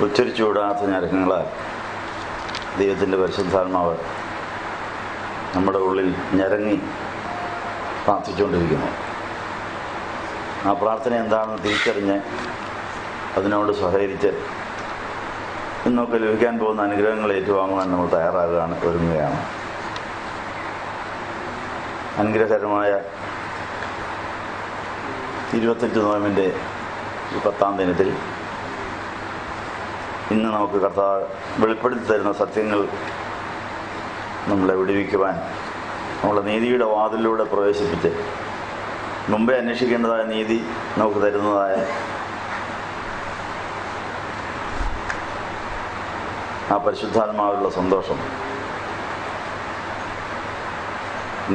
ഉച്ചരിച്ചുവിടാത്ത ഞരക്കങ്ങളാൽ ദൈവത്തിൻ്റെ പരിശുദ്ധാത്മാവ് നമ്മുടെ ഉള്ളിൽ ഞരങ്ങി പ്രാർത്ഥിച്ചുകൊണ്ടിരിക്കുന്നു. ആ പ്രാർത്ഥന എന്താണെന്ന് തിരിച്ചറിഞ്ഞ് അതിനോട് സഹകരിച്ച് ഇന്നൊക്കെ ലഭിക്കാൻ പോകുന്ന അനുഗ്രഹങ്ങൾ ഏറ്റുവാങ്ങുവാൻ നമ്മൾ തയ്യാറാകുകയാണ്, ഒരുങ്ങുകയാണ്. അനുഗ്രഹകരമായ 25 നോയമ്പിൻ്റെ ഈ 10-ാം ദിനത്തിൽ ഇന്ന് നമുക്ക് കർത്താവ് വെളിപ്പെടുത്തി തരുന്ന സത്യങ്ങൾ നമ്മളെ വിടുവിക്കുവാൻ, നമ്മളെ നീതിയുടെ വാതിലിലൂടെ പ്രവേശിപ്പിച്ച് മുമ്പേ അന്വേഷിക്കേണ്ടതായ നീതി നമുക്ക് തരുന്നതായ ആ പരിശുദ്ധാത്മാവിലുള്ള സന്തോഷം,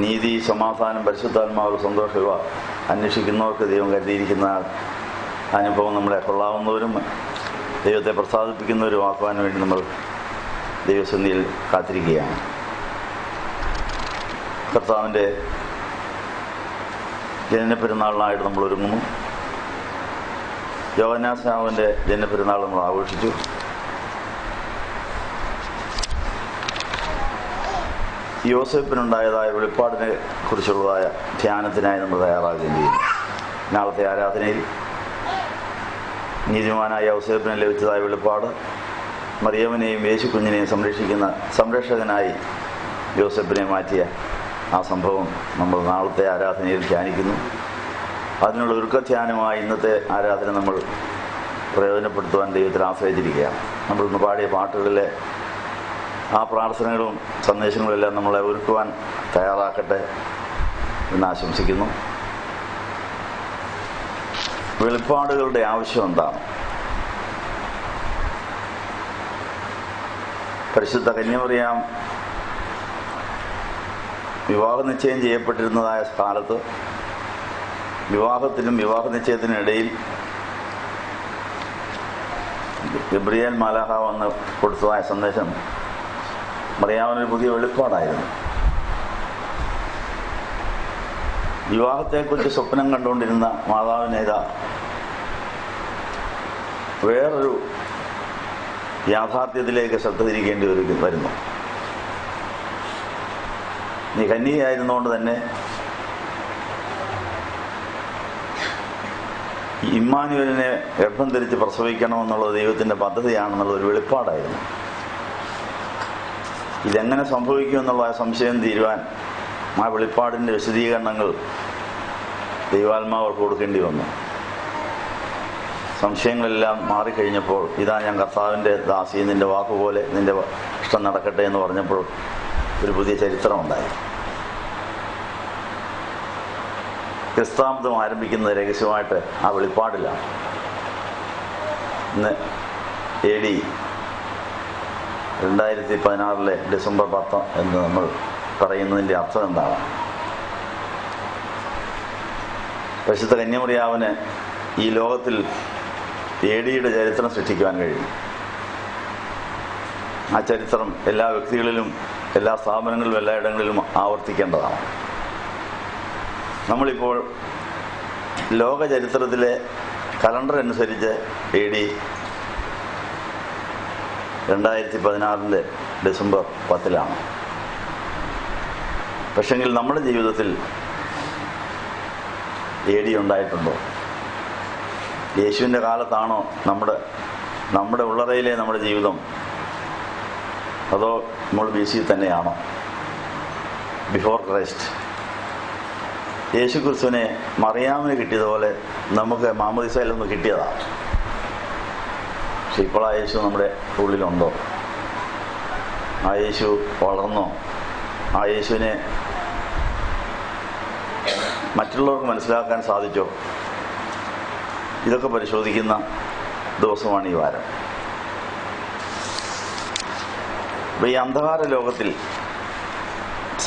നീതി, സമാധാനം, പരിശുദ്ധാത്മാവിലുള്ള സന്തോഷം ഇവ അന്വേഷിക്കുന്നവർക്ക് ദൈവം കരുതിയിരിക്കുന്ന അനുഭവം നമ്മളെ കൊള്ളാവുന്നവരും ദൈവത്തെ പ്രസാദിപ്പിക്കുന്നവരും ആക്കുവാൻ വേണ്ടി നമ്മൾ ദൈവസന്നിധിയിൽ കാത്തിരിക്കുകയാണ്. കർത്താവിൻ്റെ ജനനപ്പെരുന്നാളിനായിട്ട് നമ്മൾ ഒരുങ്ങുന്നു. യോഹന്നാസ്നാവിൻ്റെ ജനനപ്പെരുന്നാൾ നമ്മൾ ആഘോഷിച്ചു. യോസേപ്പിനുണ്ടായതായ വെളിപ്പാടിനെ കുറിച്ചുള്ളതായ ധ്യാനത്തിനായി നമ്മൾ തയ്യാറാകുകയും ചെയ്യുന്നു. നാളത്തെ ആരാധനയിൽ നീതിമാനായ യോസേപ്പിനെ ലഭിച്ചതായ വെളിപ്പാട്, മറിയമിനെയും യേശുക്കുഞ്ഞിനെയും സംരക്ഷിക്കുന്ന സംരക്ഷകനായി യോസേപ്പിനെ മാറ്റിയ ആ സംഭവം നമ്മൾ നാളത്തെ ആരാധനയിൽ ധ്യാനിക്കുന്നു. അതിനുള്ള ഒരുക്കധ്യാനമായി ഇന്നത്തെ ആരാധന നമ്മൾ പ്രയോജനപ്പെടുത്തുവാൻ ദൈവത്തിൽ ആശ്രയിച്ചിരിക്കുകയാണ്. നമ്മൾ ഇന്ന് പാടിയ പാട്ടുകളിലെ ആ പ്രാർത്ഥനകളും സന്ദേശങ്ങളും എല്ലാം നമ്മളെ ഒരുക്കുവാൻ തയ്യാറാക്കട്ടെ എന്ന് ആശംസിക്കുന്നു. വെളിപ്പാടുകളുടെ ആവശ്യം എന്താണ്? പരിശുദ്ധ കന്യാമറിയാം വിവാഹ നിശ്ചയം ചെയ്യപ്പെട്ടിരുന്നതായ കാലത്ത് വിവാഹത്തിനും വിവാഹ നിശ്ചയത്തിനും ഇടയിൽ ഗബ്രിയേൽ മാലാഖ വന്ന് കൊടുത്തതായ സന്ദേശം മറിയാമിനൊരു പുതിയ വെളിപ്പാടായിരുന്നു. വിവാഹത്തെക്കുറിച്ച് സ്വപ്നം കണ്ടുകൊണ്ടിരുന്ന മാതാവിനേതാ വേറൊരു യാഥാർത്ഥ്യത്തിലേക്ക് ശ്രദ്ധ തിരിക്കേണ്ടി വരുന്നു. നീ കന്യകയായിരുന്നുകൊണ്ട് തന്നെ ഇമ്മാനുവേലിനെ ഗർഭം ധരിച്ച് പ്രസവിക്കണമെന്നുള്ളത് ദൈവത്തിൻ്റെ പദ്ധതിയാണെന്നുള്ളൊരു വെളിപ്പാടായിരുന്നു. ഇതെങ്ങനെ സംഭവിക്കുമെന്നുള്ള സംശയം തീരുവാൻ ആ വെളിപ്പാടിൻ്റെ വിശദീകരണങ്ങൾ ദൈവാത്മാവർക്ക് കൊടുക്കേണ്ടി വന്നു. സംശയങ്ങളെല്ലാം മാറിക്കഴിഞ്ഞപ്പോൾ ഇതാ ഞാൻ കർത്താവിൻ്റെ ദാസി, നിൻ്റെ വാക്കുപോലെ നിൻ്റെ ഇഷ്ടം നടക്കട്ടെ എന്ന് പറഞ്ഞപ്പോൾ ഒരു പുതിയ ചരിത്രമുണ്ടായി. ക്രിസ്താബ്ദം ആരംഭിക്കുന്ന രഹസ്യമായിട്ട് ആ വെളിപ്പാടിലാണ്. ഇന്ന് AD 2016 ഡിസംബർ 10 എന്ന് നമ്മൾ പറയുന്നതിൻ്റെ അർത്ഥം എന്താണ്? പരിശുദ്ധ കന്യാമറിയാവിന് ഈ ലോകത്തിൽ ADയുടെ ചരിത്രം സൃഷ്ടിക്കുവാൻ കഴിയും. ആ ചരിത്രം എല്ലാ വ്യക്തികളിലും, എല്ലാ സ്ഥാപനങ്ങളിലും, എല്ലായിടങ്ങളിലും ആവർത്തിക്കേണ്ടതാണ്. നമ്മളിപ്പോൾ ലോക ചരിത്രത്തിലെ കലണ്ടർ അനുസരിച്ച് AD 2016 ഡിസംബർ 10 പക്ഷെങ്കിൽ നമ്മുടെ ജീവിതത്തിൽ AD ഉണ്ടായിട്ടുണ്ടോ? യേശുവിൻ്റെ കാലത്താണോ നമ്മുടെ ഉള്ളറയിലെ നമ്മുടെ ജീവിതം, അതോ നമ്മൾ BC തന്നെയാണോ? Before Christ. യേശു ക്രിസ്തുവിനെ മറിയാമിന് കിട്ടിയതുപോലെ നമുക്ക് മാമോദീസയിലൊന്ന് കിട്ടിയതാണ്. പക്ഷെ ഇപ്പോൾ ആ യേശു നമ്മുടെ ഉള്ളിലുണ്ടോ? ആ യേശു വളർന്നോ? ആ യേശുവിനെ മറ്റുള്ളവർക്ക് മനസ്സിലാക്കാൻ സാധിച്ചോ? ഇതൊക്കെ പരിശോധിക്കുന്ന ദിവസമാണ് ഈ വാരം. അപ്പോൾ ഈ അന്ധകാര ലോകത്തിൽ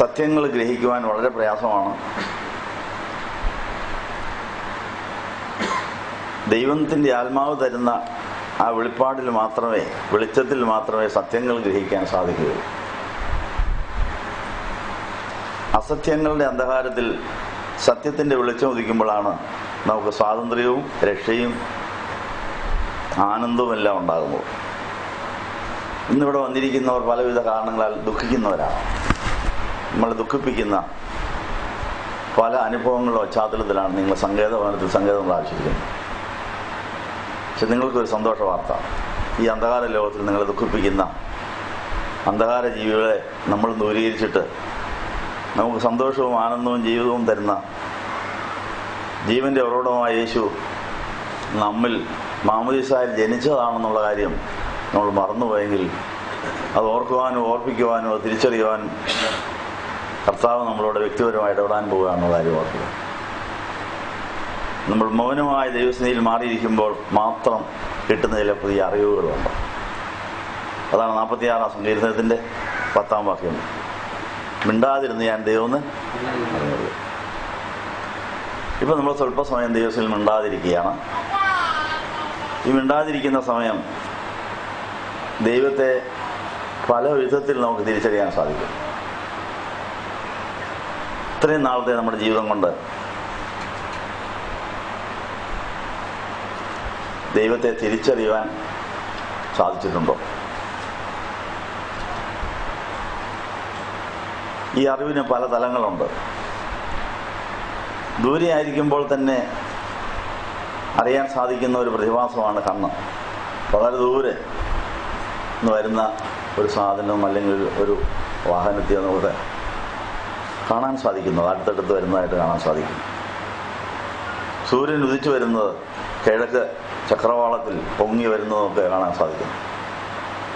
സത്യങ്ങൾ ഗ്രഹിക്കുവാൻ വളരെ പ്രയാസമാണ്. ദൈവത്തിൻ്റെ ആത്മാവ് തരുന്ന ആ വെളിപ്പാടിൽ മാത്രമേ, വെളിച്ചത്തിൽ മാത്രമേ സത്യങ്ങൾ ഗ്രഹിക്കാൻ സാധിക്കുകയുള്ളൂ. അസത്യങ്ങളുടെ അന്ധകാരത്തിൽ സത്യത്തിൻ്റെ വെളിച്ചം ഉദിക്കുമ്പോഴാണ് നമുക്ക് സ്വാതന്ത്ര്യവും രക്ഷയും ആനന്ദവും എല്ലാം ഉണ്ടാകുന്നത്. ഇന്നിവിടെ വന്നിരിക്കുന്നവർ പലവിധ കാരണങ്ങളാൽ ദുഃഖിക്കുന്നവരാണ്. നമ്മളെ ദുഃഖിപ്പിക്കുന്ന പല അനുഭവങ്ങളുടെ പശ്ചാത്തലത്തിലാണ് നിങ്ങൾ സങ്കേതം പ്രാപിച്ചിരിക്കുന്നത്. പക്ഷെ നിങ്ങൾക്കൊരു സന്തോഷ വാർത്ത, ഈ അന്ധകാര ലോകത്തിൽ നിങ്ങളെ ദുഃഖിപ്പിക്കുന്ന അന്ധകാര ജീവികളെ നമ്മൾ ദൂരീകരിച്ചിട്ട് നമുക്ക് സന്തോഷവും ആനന്ദവും ജീവിതവും തരുന്ന ജീവന്റെ ഉറവിടമായ യേശു നമ്മിൽ മാമോദീസായിൽ ജനിച്ചതാണെന്നുള്ള കാര്യം നമ്മൾ മറന്നുപോയെങ്കിൽ അത് ഓർക്കുവാനും ഓർപ്പിക്കുവാനും അത് തിരിച്ചറിയുവാനും കർത്താവ് നമ്മളോട് വ്യക്തിപരമായിട്ട് ഇടപെടാൻ പോകുക എന്നുള്ള കാര്യം ഓർക്കുക. നമ്മൾ മൗനമായ ദൈവസ്നേഹിയിൽ മാറിയിരിക്കുമ്പോൾ മാത്രം കിട്ടുന്ന ചില പുതിയ അറിവുകളുണ്ട്. അതാണ് 46-ാം സങ്കീർത്തനത്തിന്റെ 10-ാം വാക്യം. മിണ്ടാതിരുന്ന് ഞാൻ ദൈവമെന്ന് അറിഞ്ഞത്. ഇപ്പൊ നമ്മൾ സ്വല്പസമയം ദൈവത്തിൽ മിണ്ടാതിരിക്കുകയാണ്. ഈ മിണ്ടാതിരിക്കുന്ന സമയം ദൈവത്തെ പല വിധത്തിൽ നമുക്ക് തിരിച്ചറിയാൻ സാധിക്കും. ഇത്രയും നാളത്തെ നമ്മുടെ ജീവിതം കൊണ്ട് ദൈവത്തെ തിരിച്ചറിയുവാൻ സാധിച്ചിട്ടുണ്ടോ? ഈ അറിവിന് പല തലങ്ങളുണ്ട്. ദൂരെ ആയിരിക്കുമ്പോൾ തന്നെ അറിയാൻ സാധിക്കുന്ന ഒരു പ്രതിഭാസമാണ് കണ്ണ്. വളരെ ദൂരെ നിന്ന് വരുന്ന ഒരു സാധനം അല്ലെങ്കിൽ ഒരു വാഹനത്തെ നമുക്ക് കാണാൻ സാധിക്കുന്നത്, അടുത്തടുത്ത് വരുന്നതായിട്ട് കാണാൻ സാധിക്കും. സൂര്യൻ ഉദിച്ചു വരുന്നത് കിഴക്ക് ചക്രവാളത്തിൽ പൊങ്ങി വരുന്നതൊക്കെ കാണാൻ സാധിക്കും.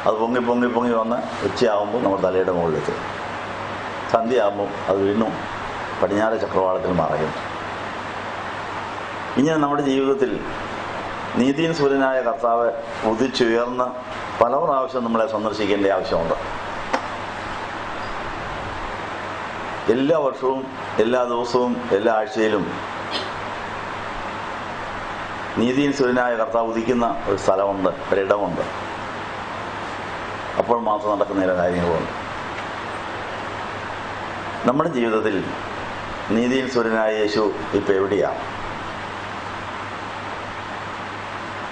അത് പൊങ്ങി പൊങ്ങി പൊങ്ങി വന്ന് ഉച്ചയാകുമ്പോൾ നമ്മുടെ തലയുടെ മുകളിലെത്തും. സന്ധ്യയാകുമ്പോൾ അത് വീണ്ടും പടിഞ്ഞാറ് ചക്രവാളത്തിൽ മറയും. ഇങ്ങനെ നമ്മുടെ ജീവിതത്തിൽ നീതിയും സൂര്യനായ കർത്താവ് ഉദിച്ചുയർന്ന് പല പ്രാവശ്യം നമ്മളെ സന്ദർശിക്കേണ്ട ആവശ്യമുണ്ട്. എല്ലാ വർഷവും, എല്ലാ ദിവസവും, എല്ലാ ആഴ്ചയിലും നീതിയും സൂര്യനായ കർത്താവ് ഉദിക്കുന്ന ഒരു സ്ഥലമുണ്ട്, ഒരിടമുണ്ട്. അപ്പോൾ മാത്രം നടക്കുന്ന ചില കാര്യങ്ങളുണ്ട്. നമ്മുടെ ജീവിതത്തിൽ നീതിയും സൂര്യനായ യേശു ഇപ്പം എവിടെയാണ്?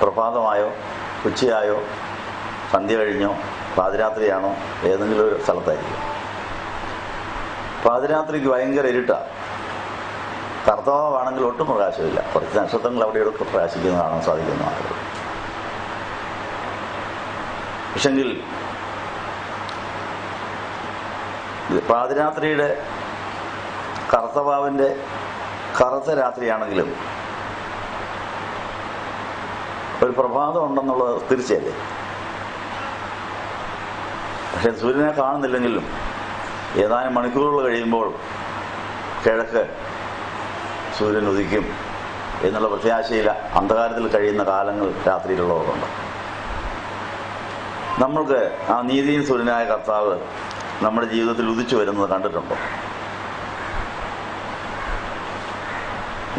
പ്രഭാതമായോ, ഉച്ചയായോ, സന്ധ്യ കഴിഞ്ഞോ, പാതിരാത്രിയാണോ, ഏതെങ്കിലും ഒരു സ്ഥലത്തായിരിക്കും. പാതിരാത്രിക്ക് ഭയങ്കര ഇരുട്ടാണ്. കർത്താവാണെങ്കിൽ ഒട്ടും പ്രകാശമില്ല. കുറച്ച് നക്ഷത്രങ്ങൾ അവിടെയൊക്കെ പ്രകാശിക്കുന്നത് കാണാൻ സാധിക്കുന്ന ആളുകൾ. പക്ഷെങ്കിൽ പാതിരാത്രിയുടെ കറുത്തവാവിൻ്റെ കറുത്ത രാത്രിയാണെങ്കിലും ഒരു പ്രഭാതം ഉണ്ടെന്നുള്ളത് തീർച്ചയല്ലേ. പക്ഷെ സൂര്യനെ കാണുന്നില്ലെങ്കിലും ഏതാനും മണിക്കൂറുകൾ കഴിയുമ്പോൾ കിഴക്ക് സൂര്യൻ ഉദിക്കും എന്നുള്ള പ്രത്യാശയില്ല അന്ധകാരത്തിൽ കഴിയുന്ന കാലങ്ങൾ രാത്രിയിലുള്ളവരുണ്ട്. നമ്മൾക്ക് ആ നീതിയും സൂര്യനായ കർത്താവ് നമ്മുടെ ജീവിതത്തിൽ ഉദിച്ചു വരുന്നത് കണ്ടിട്ടുണ്ടോ?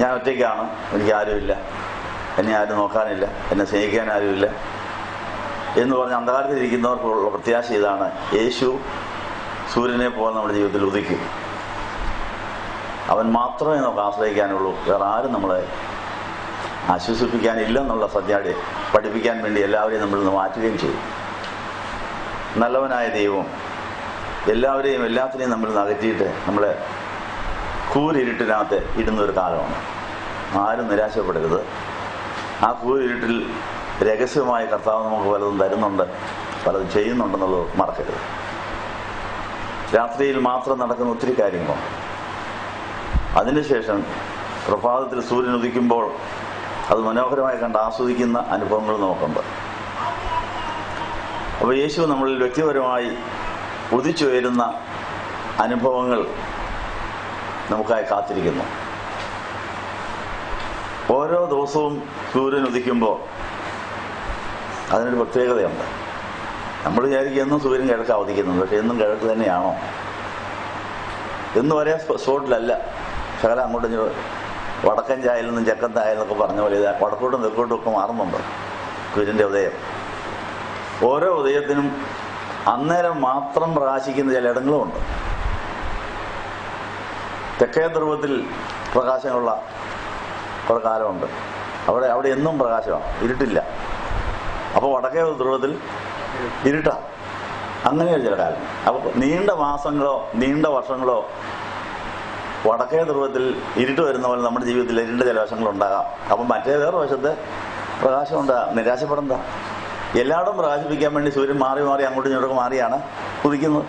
ഞാൻ ഒറ്റയ്ക്കാണ്, എനിക്ക് ആരുമില്ല, എന്നെ ആരും നോക്കാനില്ല, എന്നെ സ്നേഹിക്കാൻ ആരുമില്ല എന്ന് പറഞ്ഞ് അന്ധകാരത്തിലിരിക്കുന്നവർക്കുള്ള പ്രത്യാശ ഇതാണ്: യേശു സൂര്യനെ പോലെ നമ്മുടെ ജീവിതത്തിൽ ഉദിക്കും. അവൻ മാത്രമേ നമുക്ക് ആശ്രയിക്കാനുള്ളൂ. വേറെ ആരും നമ്മളെ ആശ്വസിപ്പിക്കാനില്ലെന്നുള്ള സത്യത്തെ പഠിപ്പിക്കാൻ വേണ്ടി എല്ലാവരെയും നമ്മളിൽ നിന്ന് മാറ്റുകയും ചെയ്യും. നല്ലവനായ ദൈവം എല്ലാവരെയും എല്ലാത്തിനെയും നമ്മളിൽ നിന്ന് അകറ്റിയിട്ട് നമ്മളെ കൂരിരുട്ടിനകത്ത് ഇടുന്നൊരു കാലമാണ്. ആരും നിരാശപ്പെടരുത്. ആ കൂരിരുട്ടിൽ രഹസ്യമായ കർത്താവ് നമുക്ക് പലതും തരുന്നുണ്ട്, പലതും ചെയ്യുന്നുണ്ടെന്നുള്ളത് മറക്കരുത്. രാത്രിയിൽ മാത്രം നടക്കുന്ന ഒത്തിരി കാര്യങ്ങളുണ്ട്. അതിനുശേഷം പ്രഭാതത്തിൽ സൂര്യൻ ഉദിക്കുമ്പോൾ അത് മനോഹരമായി കണ്ട് ആസ്വദിക്കുന്ന അനുഭവങ്ങൾ നമുക്കുണ്ട്. അപ്പോൾ യേശു നമ്മളിൽ വ്യക്തിപരമായി ഉദിച്ചുയരുന്ന അനുഭവങ്ങൾ നമുക്കായി കാത്തിരിക്കുന്നു. ഓരോ ദിവസവും സൂര്യൻ ഉദിക്കുമ്പോൾ അതിനൊരു പ്രത്യേകതയുണ്ട്. നമ്മൾ വിചാരിക്കും എന്നും സൂര്യൻ കിഴക്കാണ് ഉദിക്കുന്നത്. പക്ഷെ എന്നും കിഴക്ക് തന്നെയാണോ? എന്നും ഒരേ സ്പോട്ടിലല്ല. ശകലം അങ്ങോട്ടും വടക്കൻ ചായയിൽ നിന്നും ചെക്കൻ ചായൽ എന്നൊക്കെ പറഞ്ഞ പോലെ വടക്കോട്ടും തെക്കോട്ടും ഒക്കെ മാറുന്നുണ്ട് സൂര്യൻ്റെ ഉദയം. ഓരോ ഉദയത്തിനും അന്നേരം മാത്രം പ്രകാശിക്കുന്ന ചില ഇടങ്ങളുമുണ്ട്. തെക്കേ ധ്രുവത്തിൽ പ്രകാശമുള്ള കുറെ കാലമുണ്ട്. അവിടെ എന്നും പ്രകാശമാണ്, ഇരുട്ടില്ല. അപ്പോൾ വടക്കേ ധ്രുവത്തിൽ ഇരുട്ടാണ്. അങ്ങനെയൊരു ചില കാലം. അപ്പോൾ നീണ്ട മാസങ്ങളോ നീണ്ട വർഷങ്ങളോ വടക്കേ ധ്രുവത്തിൽ ഇരുട്ട് വരുന്ന പോലെ നമ്മുടെ ജീവിതത്തിൽ ഇരുണ്ട ചില വശങ്ങളുണ്ടാകാം. അപ്പം മറ്റേ വേറെ വശത്ത് പ്രകാശം ഉണ്ടാകാം. നിരാശപ്പെടണ്ട. എല്ലായിടും പ്രകാശിപ്പിക്കാൻ വേണ്ടി സൂര്യൻ മാറി മാറി അങ്ങോട്ടും ഇങ്ങോട്ടും മാറിയാണ് ഉദിക്കുന്നത്.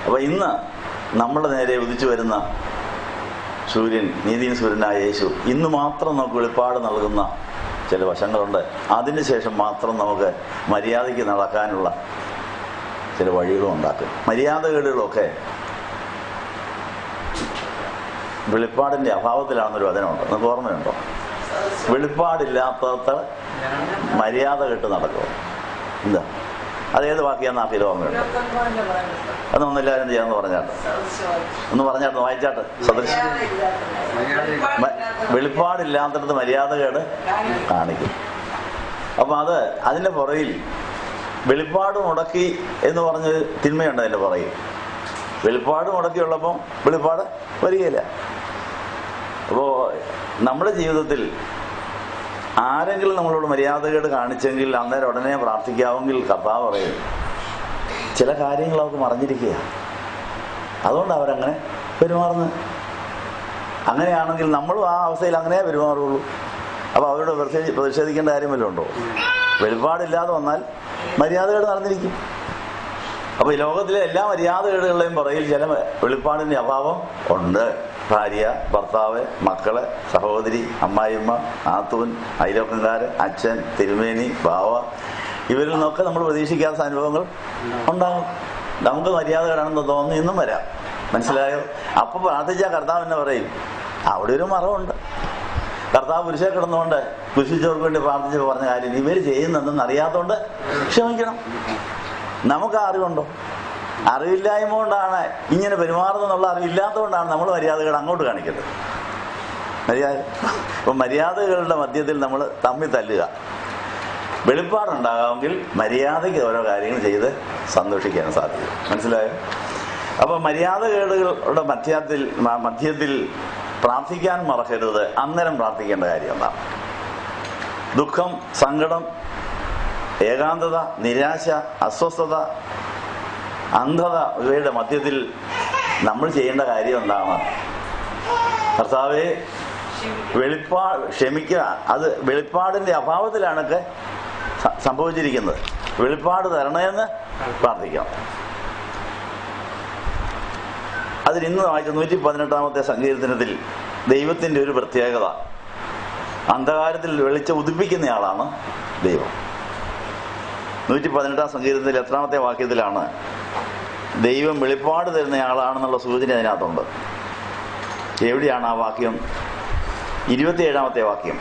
അപ്പോൾ ഇന്ന് നമ്മുടെ നേരെ ഉദിച്ചു വരുന്ന സൂര്യൻ, നീതിയും സൂര്യനായ യേശു, ഇന്ന് മാത്രം നമുക്ക് വെളിപ്പാട് നൽകുന്ന ചില വശങ്ങളുണ്ട്. അതിനുശേഷം മാത്രം നമുക്ക് മര്യാദയ്ക്ക് നടക്കാനുള്ള ചില വഴികളും ഉണ്ടാക്കും. മര്യാദകേടുകളൊക്കെ വെളിപ്പാടിൻ്റെ അഭാവത്തിലാണെന്നൊരു വചനമുണ്ട്. നമുക്ക് ഓർമ്മയുണ്ടോ? വെളിപ്പാടില്ലാത്ത മര്യാദ കെട്ട് നടക്കുക. എന്താ അതേത് വാക്കിയാന്ന് ആക്കിയത് ഓർമ്മയുണ്ട്? അതൊന്നും എല്ലാവരും ചെയ്യാന്ന് പറഞ്ഞാട്ട് ഒന്ന് പറഞ്ഞാട്ട് വായിച്ചാട്ട്. സദൃശം വെളിപ്പാടില്ലാത്തടത്ത് മര്യാദകേട് കാണിക്കും. അപ്പം അതിൻ്റെ പുറകിൽ വെളിപ്പാട് മുടക്കി എന്ന് പറഞ്ഞ് തിന്മയുണ്ട്. അതിൻ്റെ പുറകിൽ വെളിപ്പാട് മുടക്കിയുള്ളപ്പം വെളിപ്പാട് വരികയില്ല. അപ്പോൾ നമ്മുടെ ജീവിതത്തിൽ ആരെങ്കിലും നമ്മളോട് മര്യാദകേട് കാണിച്ചെങ്കിൽ അന്നേരം ഉടനെ പ്രാർത്ഥിക്കാമെങ്കിൽ കർത്താവ് പറയും ചില കാര്യങ്ങൾ അവർക്ക് മറഞ്ഞിരിക്കുക, അതുകൊണ്ട് അവരങ്ങനെ പെരുമാറുന്നത്. അങ്ങനെയാണെങ്കിൽ നമ്മളും ആ അവസ്ഥയിൽ അങ്ങനെ പെരുമാറുള്ളൂ. അപ്പോൾ അവരോട് പ്രതിഷേധിക്കേണ്ട കാര്യം വല്ലതും ഉണ്ടോ? വെളിപ്പാടില്ലാതെ വന്നാൽ മര്യാദകേട് നടന്നിരിക്കും. അപ്പോൾ ഈ ലോകത്തിലെ എല്ലാ മര്യാദകേടുകളുടെയും പുറകിൽ ചില വെളിപ്പാടിൻ്റെ അഭാവം ഉണ്ട്. ഭാര്യ, ഭർത്താവ്, മക്കള്, സഹോദരി, അമ്മായിയമ്മ, നാത്തൂൻ, അയൽവക്കംകാര്, അച്ഛൻ, തിരുമേനി, ബാവ, ഇവരിൽ നിന്നൊക്കെ നമ്മൾ പ്രതീക്ഷിക്കാത്ത അനുഭവങ്ങൾ ഉണ്ടാകും. നമുക്ക് മര്യാദകേടാണെന്ന് തോന്നുന്നു ഇന്നും വരാം. മനസ്സിലായോ? അപ്പൊ പ്രാർത്ഥിച്ച കർത്താവ് എന്നെ പറയും അവിടെ ഒരു മറവുണ്ട്. കർത്താവ് കുരിശേ കിടന്നുകൊണ്ട് കുരിശിച്ചവർക്ക് വേണ്ടി പ്രാർത്ഥിച്ച് പറഞ്ഞ കാര്യം ഇവർ ചെയ്യുന്നതെന്ന് അറിയാത്തതുകൊണ്ട് ക്ഷമിക്കണം. നമുക്ക് അറിവുണ്ടോ? അറിവില്ലായ്മ കൊണ്ടാണ് ഇങ്ങനെ പെരുമാറുന്നുള്ള അറിവില്ലാത്തതുകൊണ്ടാണ് നമ്മൾ മര്യാദകൾ അങ്ങോട്ട് കാണിക്കുന്നത്. അപ്പം മര്യാദകളുടെ മധ്യത്തിൽ നമ്മൾ തമ്മിൽ തല്ലുക. വെളിപ്പാടുണ്ടാകാമെങ്കിൽ മര്യാദയ്ക്ക് ഓരോ കാര്യങ്ങൾ ചെയ്ത് സന്തോഷിക്കാൻ സാധിക്കും. മനസ്സിലായോ? അപ്പൊ മര്യാദകേടുകളുടെ മധ്യത്തിൽ പ്രാർത്ഥിക്കാൻ മറക്കരുത്. അന്നേരം പ്രാർത്ഥിക്കേണ്ട കാര്യം എന്താണ്? ദുഃഖം, സങ്കടം, ഏകാന്തത, നിരാശ, അസ്വസ്ഥത, അന്ധത ഇവയുടെ മധ്യത്തിൽ നമ്മൾ ചെയ്യേണ്ട കാര്യം എന്താണ്? കർത്താവേ ക്ഷമിക്കുക. അത് വെളിപ്പാടിന്റെ അഭാവത്തിലാണൊക്കെ സംഭവിച്ചിരിക്കുന്നത്. വെളിപ്പാട് തരണമെന്ന് പ്രാർത്ഥിക്കണം. അതിൽ ഇന്ന് വായിച്ച 118 സങ്കീർത്തനത്തിൽ ദൈവത്തിന്റെ ഒരു പ്രത്യേകത, അന്ധകാരത്തിൽ വെളിച്ചം ഉദിപ്പിക്കുന്നയാളാണ് ദൈവം. 118 സങ്കീർത്തനത്തിൽ എത്രാമത്തെ വാക്യത്തിലാണ് ദൈവം വെളിപ്പാട് തരുന്നയാളാണെന്നുള്ള സൂചന അതിനകത്തുണ്ട്. എവിടെയാണ് ആ വാക്യം? 27 വാക്യം.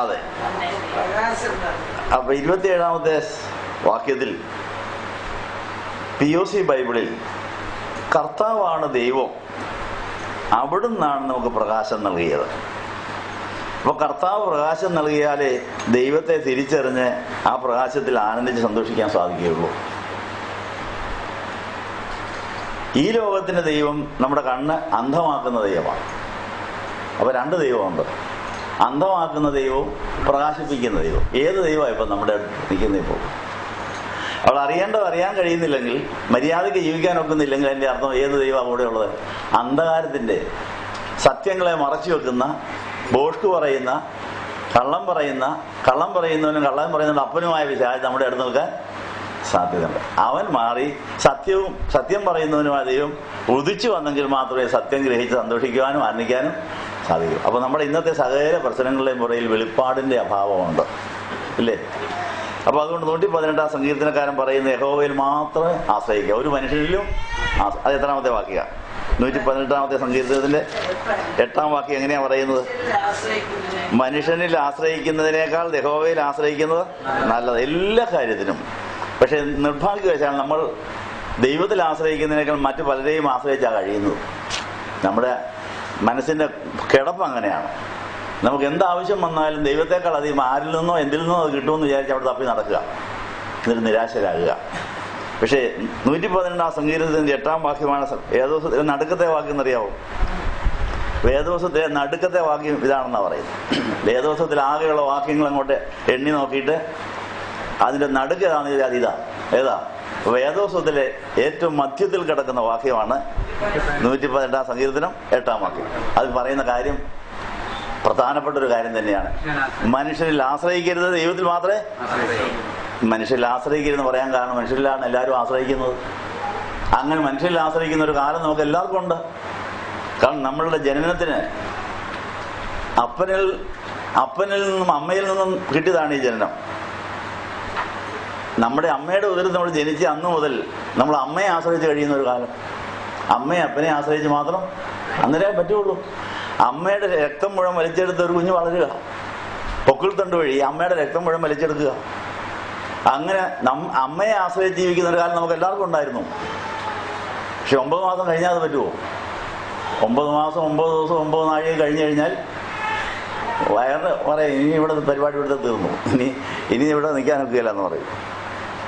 അതെ, അപ്പൊ 27 വാക്യത്തിൽ POC ബൈബിളിൽ കർത്താവാണ് ദൈവം, അവിടുന്നാണ് നമുക്ക് പ്രകാശം നൽകിയത്. അപ്പോൾ കർത്താവ് പ്രകാശം നൽകിയാലേ ദൈവത്തെ തിരിച്ചറിഞ്ഞ് ആ പ്രകാശത്തിൽ ആനന്ദിച്ച് സന്തോഷിക്കാൻ സാധിക്കുകയുള്ളൂ. ഈ ലോകത്തിന്റെ ദൈവം നമ്മുടെ കണ്ണ് അന്ധമാക്കുന്ന ദൈവമാണ്. അപ്പോൾ രണ്ട് ദൈവമുണ്ട്, അന്ധമാക്കുന്ന ദൈവവും പ്രകാശിപ്പിക്കുന്ന ദൈവം. ഏത് ദൈവമാണ് ഇപ്പം നമ്മുടെ നിൽക്കുന്ന? ഇപ്പോൾ അവൾ അറിയാൻ കഴിയുന്നില്ലെങ്കിൽ, മര്യാദയ്ക്ക് ജീവിക്കാൻ ഒക്കുന്നില്ലെങ്കിൽ അതിൻ്റെ അർത്ഥം ഏത് ദൈവമാണ് കൂടെ ഉള്ളത്? അന്ധകാരത്തിന്റെ സത്യങ്ങളെ മറച്ചു വെക്കുന്ന, ബോഷ്ക് പറയുന്ന, കള്ളം പറയുന്നവനും കള്ളം പറയുന്നവനും അപ്പനുമായ പിശാച് നമ്മുടെ അടുത്ത് നിൽക്കാൻ സാധ്യതയുണ്ട്. അവൻ മാറി സത്യം പറയുന്നവനുമായ ദൈവം ഉദിച്ചു വന്നെങ്കിൽ മാത്രമേ സത്യം ഗ്രഹിച്ച് സന്തോഷിക്കുവാനും ആനന്ദിക്കാനും സാധിക്കൂ. അപ്പൊ നമ്മുടെ ഇന്നത്തെ സകല പ്രശ്നങ്ങളുടെയും പുറയിൽ വെളിപ്പാടിന്റെ അഭാവമുണ്ട്, ഇല്ലേ? അപ്പൊ അതുകൊണ്ട് 118 സങ്കീർത്തനക്കാരൻ പറയുന്ന യഹോവയിൽ മാത്രമേ ആശ്രയിക്കുക, ഒരു മനുഷ്യനിലും. അത് എത്രാമത്തെ വാക്യ? 118 സങ്കീർത്തനത്തിന്റെ 8 വാക്യം എങ്ങനെയാ പറയുന്നത്? മനുഷ്യനിൽ ആശ്രയിക്കുന്നതിനേക്കാൾ യഹോവയിൽ ആശ്രയിക്കുന്നത് നല്ലത് എല്ലാ കാര്യത്തിനും. പക്ഷെ നിർഭാഗ്യവശാൽ നമ്മൾ ദൈവത്തിൽ ആശ്രയിക്കുന്നതിനേക്കാൾ മറ്റു പലരെയും ആശ്രയിച്ചാണ് കഴിയുന്നത്. നമ്മുടെ മനസ്സിന്റെ കിടപ്പ് അങ്ങനെയാണ്. നമുക്ക് എന്താവശ്യം വന്നാലും ദൈവത്തെക്കാൾ അധികം ആരിൽ നിന്നോ എന്തിൽ നിന്നോ അത് കിട്ടുമെന്ന് വിചാരിച്ച് അവിടെ തപ്പി നടക്കുക, എന്നിട്ട് നിരാശരാകുക. പക്ഷേ 118 സങ്കീർത്തനത്തിന്റെ 8 വാക്യമാണ് വേദോസത്തിലെ നടുക്കത്തെ വാക്യം എന്നറിയാവോ? വേദോസത്തിലെ നടുക്കത്തെ വാക്യം ഇതാണെന്നാണ് പറയുന്നത്. വേദോസത്തിൽ ആകെയുള്ള വാക്യങ്ങൾ അങ്ങോട്ട് എണ്ണി നോക്കിയിട്ട് അതിൻ്റെ നടുക്കാണെന്ന് ചോദിച്ചാൽ ഇതാ ഏതാ? വേദോത്സവത്തിലെ ഏറ്റവും മധ്യത്തിൽ കിടക്കുന്ന വാക്യമാണ് 118 സങ്കീർത്തനം 8 വാക്യം. അതിൽ പറയുന്ന കാര്യം പ്രധാനപ്പെട്ട ഒരു കാര്യം തന്നെയാണ്. മനുഷ്യനിൽ ആശ്രയിക്കരുത്, ദൈവത്തിൽ മാത്രമേ. മനുഷ്യരിൽ ആശ്രയിക്കരുതെന്ന് പറയാൻ കാരണം മനുഷ്യരിലാണ് എല്ലാവരും ആശ്രയിക്കുന്നത്. അങ്ങനെ മനുഷ്യരിൽ ആശ്രയിക്കുന്ന ഒരു കാലം നമുക്ക് എല്ലാവർക്കും ഉണ്ട്. കാരണം നമ്മളുടെ ജനനത്തിന് അപ്പനിൽ നിന്നും അമ്മയിൽ നിന്നും കിട്ടിയതാണ് ഈ ജനനം. നമ്മുടെ അമ്മയുടെ ഉദരത്തിൽ നമ്മൾ ജനിച്ച അന്ന് മുതൽ നമ്മൾ അമ്മയെ ആശ്രയിച്ച് കഴിയുന്ന ഒരു കാലം. അമ്മയെ അപ്പനെ ആശ്രയിച്ച് മാത്രം അന്നേരേ പറ്റുള്ളൂ. അമ്മയുടെ രക്തം മുഴുവൻ വലിച്ചെടുത്ത് ഒരു കുഞ്ഞ് വളരുക, പൊക്കിൾ തണ്ട് വഴി അമ്മയുടെ രക്തം മുഴുവൻ വലിച്ചെടുക്കുക. അങ്ങനെ അമ്മയെ ആശ്രയിച്ച് ജീവിക്കുന്ന ഒരു കാലം നമുക്ക് എല്ലാവർക്കും ഉണ്ടായിരുന്നു. പക്ഷെ 9 മാസം കഴിഞ്ഞാൽ അത് പറ്റുമോ? 9 മാസം 9 ദിവസം 9 നാഴിക കഴിഞ്ഞു കഴിഞ്ഞാൽ വയറ് പറയും ഇനി ഇവിടെ പരിപാടി ഇവിടുത്തെ തീർന്നു, ഇനി ഇവിടെ നിൽക്കാൻ ഒക്കുകയില്ല എന്ന് പറയും.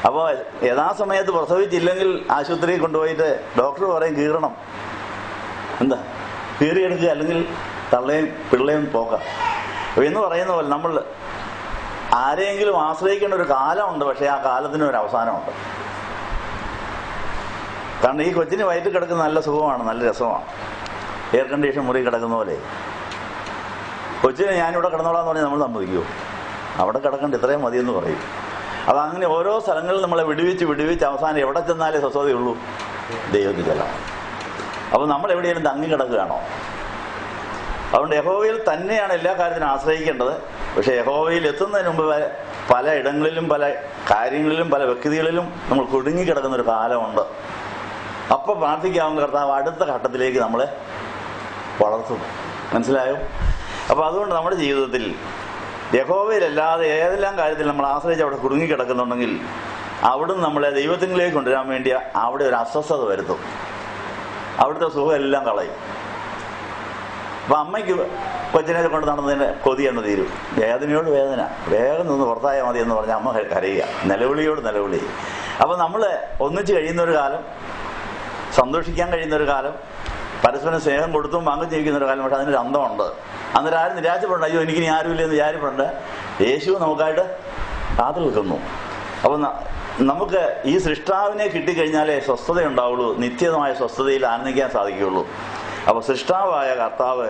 അപ്പോൾ യഥാസമയത്ത് പ്രസവിച്ചില്ലെങ്കിൽ ആശുപത്രിയിൽ കൊണ്ടുപോയിട്ട് ഡോക്ടർ പറയും കീറണം. എന്താ കീറിയെടുക്കുക, അല്ലെങ്കിൽ തള്ളയും പിള്ളയും പോക്കാം എന്ന് പറയുന്ന പോലെ നമ്മൾ ആരെയെങ്കിലും ആശ്രയിക്കേണ്ട ഒരു കാലമുണ്ട്. പക്ഷെ ആ കാലത്തിന് ഒരു അവസാനമുണ്ട്. കാരണം ഈ കൊച്ചിന് വയറ്റിൽ കിടക്കുന്ന നല്ല സുഖമാണ്, നല്ല രസമാണ്. എയർ കണ്ടീഷൻ മുറി കിടക്കുന്ന പോലെ കൊച്ചിനെ ഞാനിവിടെ കിടന്നോളാന്ന് പറഞ്ഞാൽ നമ്മൾ സമ്മതിക്കുമോ? അവിടെ കിടക്കണ്ട, ഇത്രയും മതിയെന്ന് പറയും. അപ്പം അങ്ങനെ ഓരോ സ്ഥലങ്ങളിൽ നമ്മളെ വിടുവിച്ച് അവസാനം എവിടെ ചെന്നാലേ സ്വസ്ഥതയുള്ളൂ? ദൈവത്തിൽ ചെല്ലണം. അപ്പോൾ നമ്മൾ എവിടെയെങ്കിലും തങ്ങി കിടക്കുകയാണോ? അതുകൊണ്ട് യഹോവയിൽ തന്നെയാണ് എല്ലാ കാര്യത്തിനും ആശ്രയിക്കേണ്ടത്. പക്ഷെ യഹോവയിൽ എത്തുന്നതിന് മുമ്പ് പല ഇടങ്ങളിലും പല കാര്യങ്ങളിലും പല വ്യക്തികളിലും നമ്മൾ കുടുങ്ങിക്കിടക്കുന്ന ഒരു കാലമുണ്ട്. അപ്പോൾ പ്രാർത്ഥിക്കാവുന്ന കർത്താവ് അടുത്ത ഘട്ടത്തിലേക്ക് നമ്മളെ വളർത്തും. മനസ്സിലായോ? അപ്പോൾ അതുകൊണ്ട് നമ്മുടെ ജീവിതത്തിൽ യഹോവയിലല്ലാതെ ഏതെല്ലാം കാര്യത്തിൽ നമ്മൾ ആശ്രയിച്ച് അവിടെ കുടുങ്ങിക്കിടക്കുന്നുണ്ടെങ്കിൽ അവിടുന്ന് നമ്മളെ ദൈവത്തിലേക്ക് കൊണ്ടുവരാൻ വേണ്ടി അവിടെ ഒരു അസ്വസ്ഥത വരുത്തും. അവിടുത്തെ സുഖം എല്ലാം കളയും. അപ്പം അമ്മയ്ക്ക് കൊച്ചിനെ കൊണ്ട് നടന്നതിന് കൊതി എന്ന് തീരും. വേദനയോട് വേദന, വേഗം നിന്ന് പുറത്തായാൽ മതി എന്ന് പറഞ്ഞാൽ അമ്മ കരയുക, നിലവിളിയോട് നിലവിളി. അപ്പം നമ്മൾ ഒന്നിച്ച് കഴിയുന്നൊരു കാലം, സന്തോഷിക്കാൻ കഴിയുന്നൊരു കാലം, പരസ്പരം സ്നേഹം കൊടുത്തും വാങ്ങി ജീവിക്കുന്ന ഒരു കാലം. പക്ഷെ അതിനൊരു അന്തമുണ്ട്. അന്നേരം ആരും നിരാശപ്പെടണ്ട, അയ്യോ എനിക്കിനി ആരുമില്ലെന്ന് വിചാരിപ്പെടേണ്ട. യേശു നമുക്കായിട്ട് കാത്തു നിൽക്കുന്നു. അപ്പം നമുക്ക് ഈ സൃഷ്ടാവിനെ കിട്ടിക്കഴിഞ്ഞാലേ സ്വസ്ഥതയുണ്ടാവുള്ളൂ, നിത്യമായ സ്വസ്ഥതയിൽ ആനന്ദിക്കാൻ സാധിക്കുകയുള്ളൂ. അപ്പോൾ സൃഷ്ടാവായ കർത്താവ്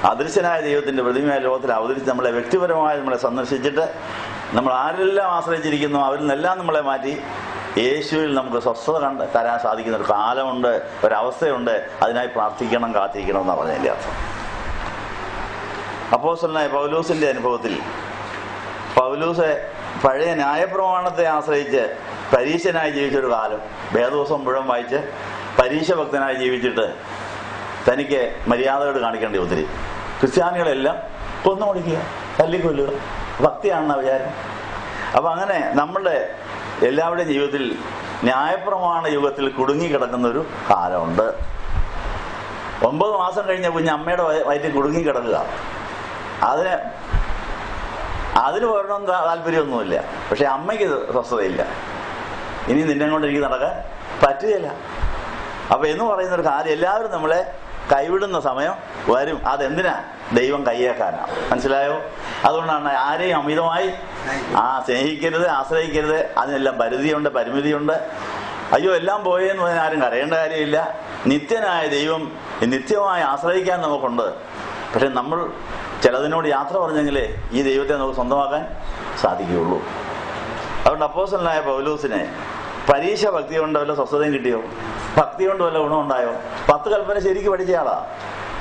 അദൃശ്യനായ ദൈവത്തിൻ്റെ പ്രതിമയായ ലോകത്തിൽ അവതരിച്ച് നമ്മളെ വ്യക്തിപരമായി നമ്മളെ സന്ദർശിച്ചിട്ട് നമ്മൾ ആരെല്ലാം ആശ്രയിച്ചിരിക്കുന്നു അവരിൽ നിന്നെല്ലാം നമ്മളെ മാറ്റി യേശുവിൽ നമുക്ക് സ്വസ്ഥത തരാൻ സാധിക്കുന്ന ഒരു കാലമുണ്ട്, ഒരവസ്ഥയുണ്ട്. അതിനായി പ്രാർത്ഥിക്കണം, കാത്തിരിക്കണം എന്നാണ് പറഞ്ഞതിൻ്റെ അർത്ഥം. അപ്പോസ്തലനായ പൗലോസിന്റെ അനുഭവത്തിൽ പൗലോസ് പഴയ ന്യായപ്രമാണത്തെ ആശ്രയിച്ച് പരീശനായി ജീവിച്ചൊരു കാലം, വേദോസം മുഴുവൻ വായിച്ച് പരീശ ഭക്തനായി ജീവിച്ചിട്ട് തനിക്ക് മര്യാദകൾ കാണിക്കേണ്ടി ഒത്തിരി. ക്രിസ്ത്യാനികളെല്ലാം കൊന്നുകൊടുക്കുക, തല്ലിക്കൊല്ലുക, ഭക്തിയാണെന്ന വിചാരം. അപ്പം അങ്ങനെ നമ്മളുടെ എല്ലാവരുടെയും ജീവിതത്തിൽ ന്യായപ്രമാണ യുഗത്തിൽ കുടുങ്ങിക്കിടക്കുന്നൊരു കാലമുണ്ട്. 9 മാസം കഴിഞ്ഞ കുഞ്ഞ് അമ്മയുടെ വയറ്റിൽ കുടുങ്ങിക്കിടക്കുക. അതിന് വരണം താല്പര്യമൊന്നുമില്ല. പക്ഷെ അമ്മയ്ക്ക് സ്വസ്ഥതയില്ല. ഇനി നിന്നെ കൊണ്ട് എനിക്ക് നടക്കാൻ പറ്റുകയില്ല. അപ്പൊ എന്ന് പറയുന്നൊരു കാര്യം എല്ലാവരും നമ്മളെ കൈവിടുന്ന സമയം വരും. അതെന്തിനാ? ദൈവം കയ്യേക്കാനാ. മനസ്സിലായോ? അതുകൊണ്ടാണ് ആരെയും അമിതമായി സ്നേഹിക്കരുത്, ആശ്രയിക്കരുത്. അതിനെല്ലാം പരിധിയുണ്ട്, പരിമിതിയുണ്ട്. അയ്യോ എല്ലാം പോയെന്ന് പറഞ്ഞാൽ ആരും കരയേണ്ട കാര്യമില്ല. നിത്യനായ ദൈവം നിത്യമായി ആശ്രയിക്കാൻ നമുക്കുണ്ട്. പക്ഷെ നമ്മൾ ചിലതിനോട് യാത്ര പറഞ്ഞെങ്കിലേ ഈ ദൈവത്തെ നമുക്ക് സ്വന്തമാക്കാൻ സാധിക്കുകയുള്ളൂ. അതുകൊണ്ട് അപ്പോസ്തലനായ പൗലോസിനെ പരീക്ഷ ഭക്തി കൊണ്ട് വല്ല സ്വസ്ഥതയും കിട്ടിയോ? ഭക്തി കൊണ്ട് വല്ല ഗുണമുണ്ടായോ? 10 കൽപ്പന ശരിക്ക് പഠിച്ചയാളാണ്.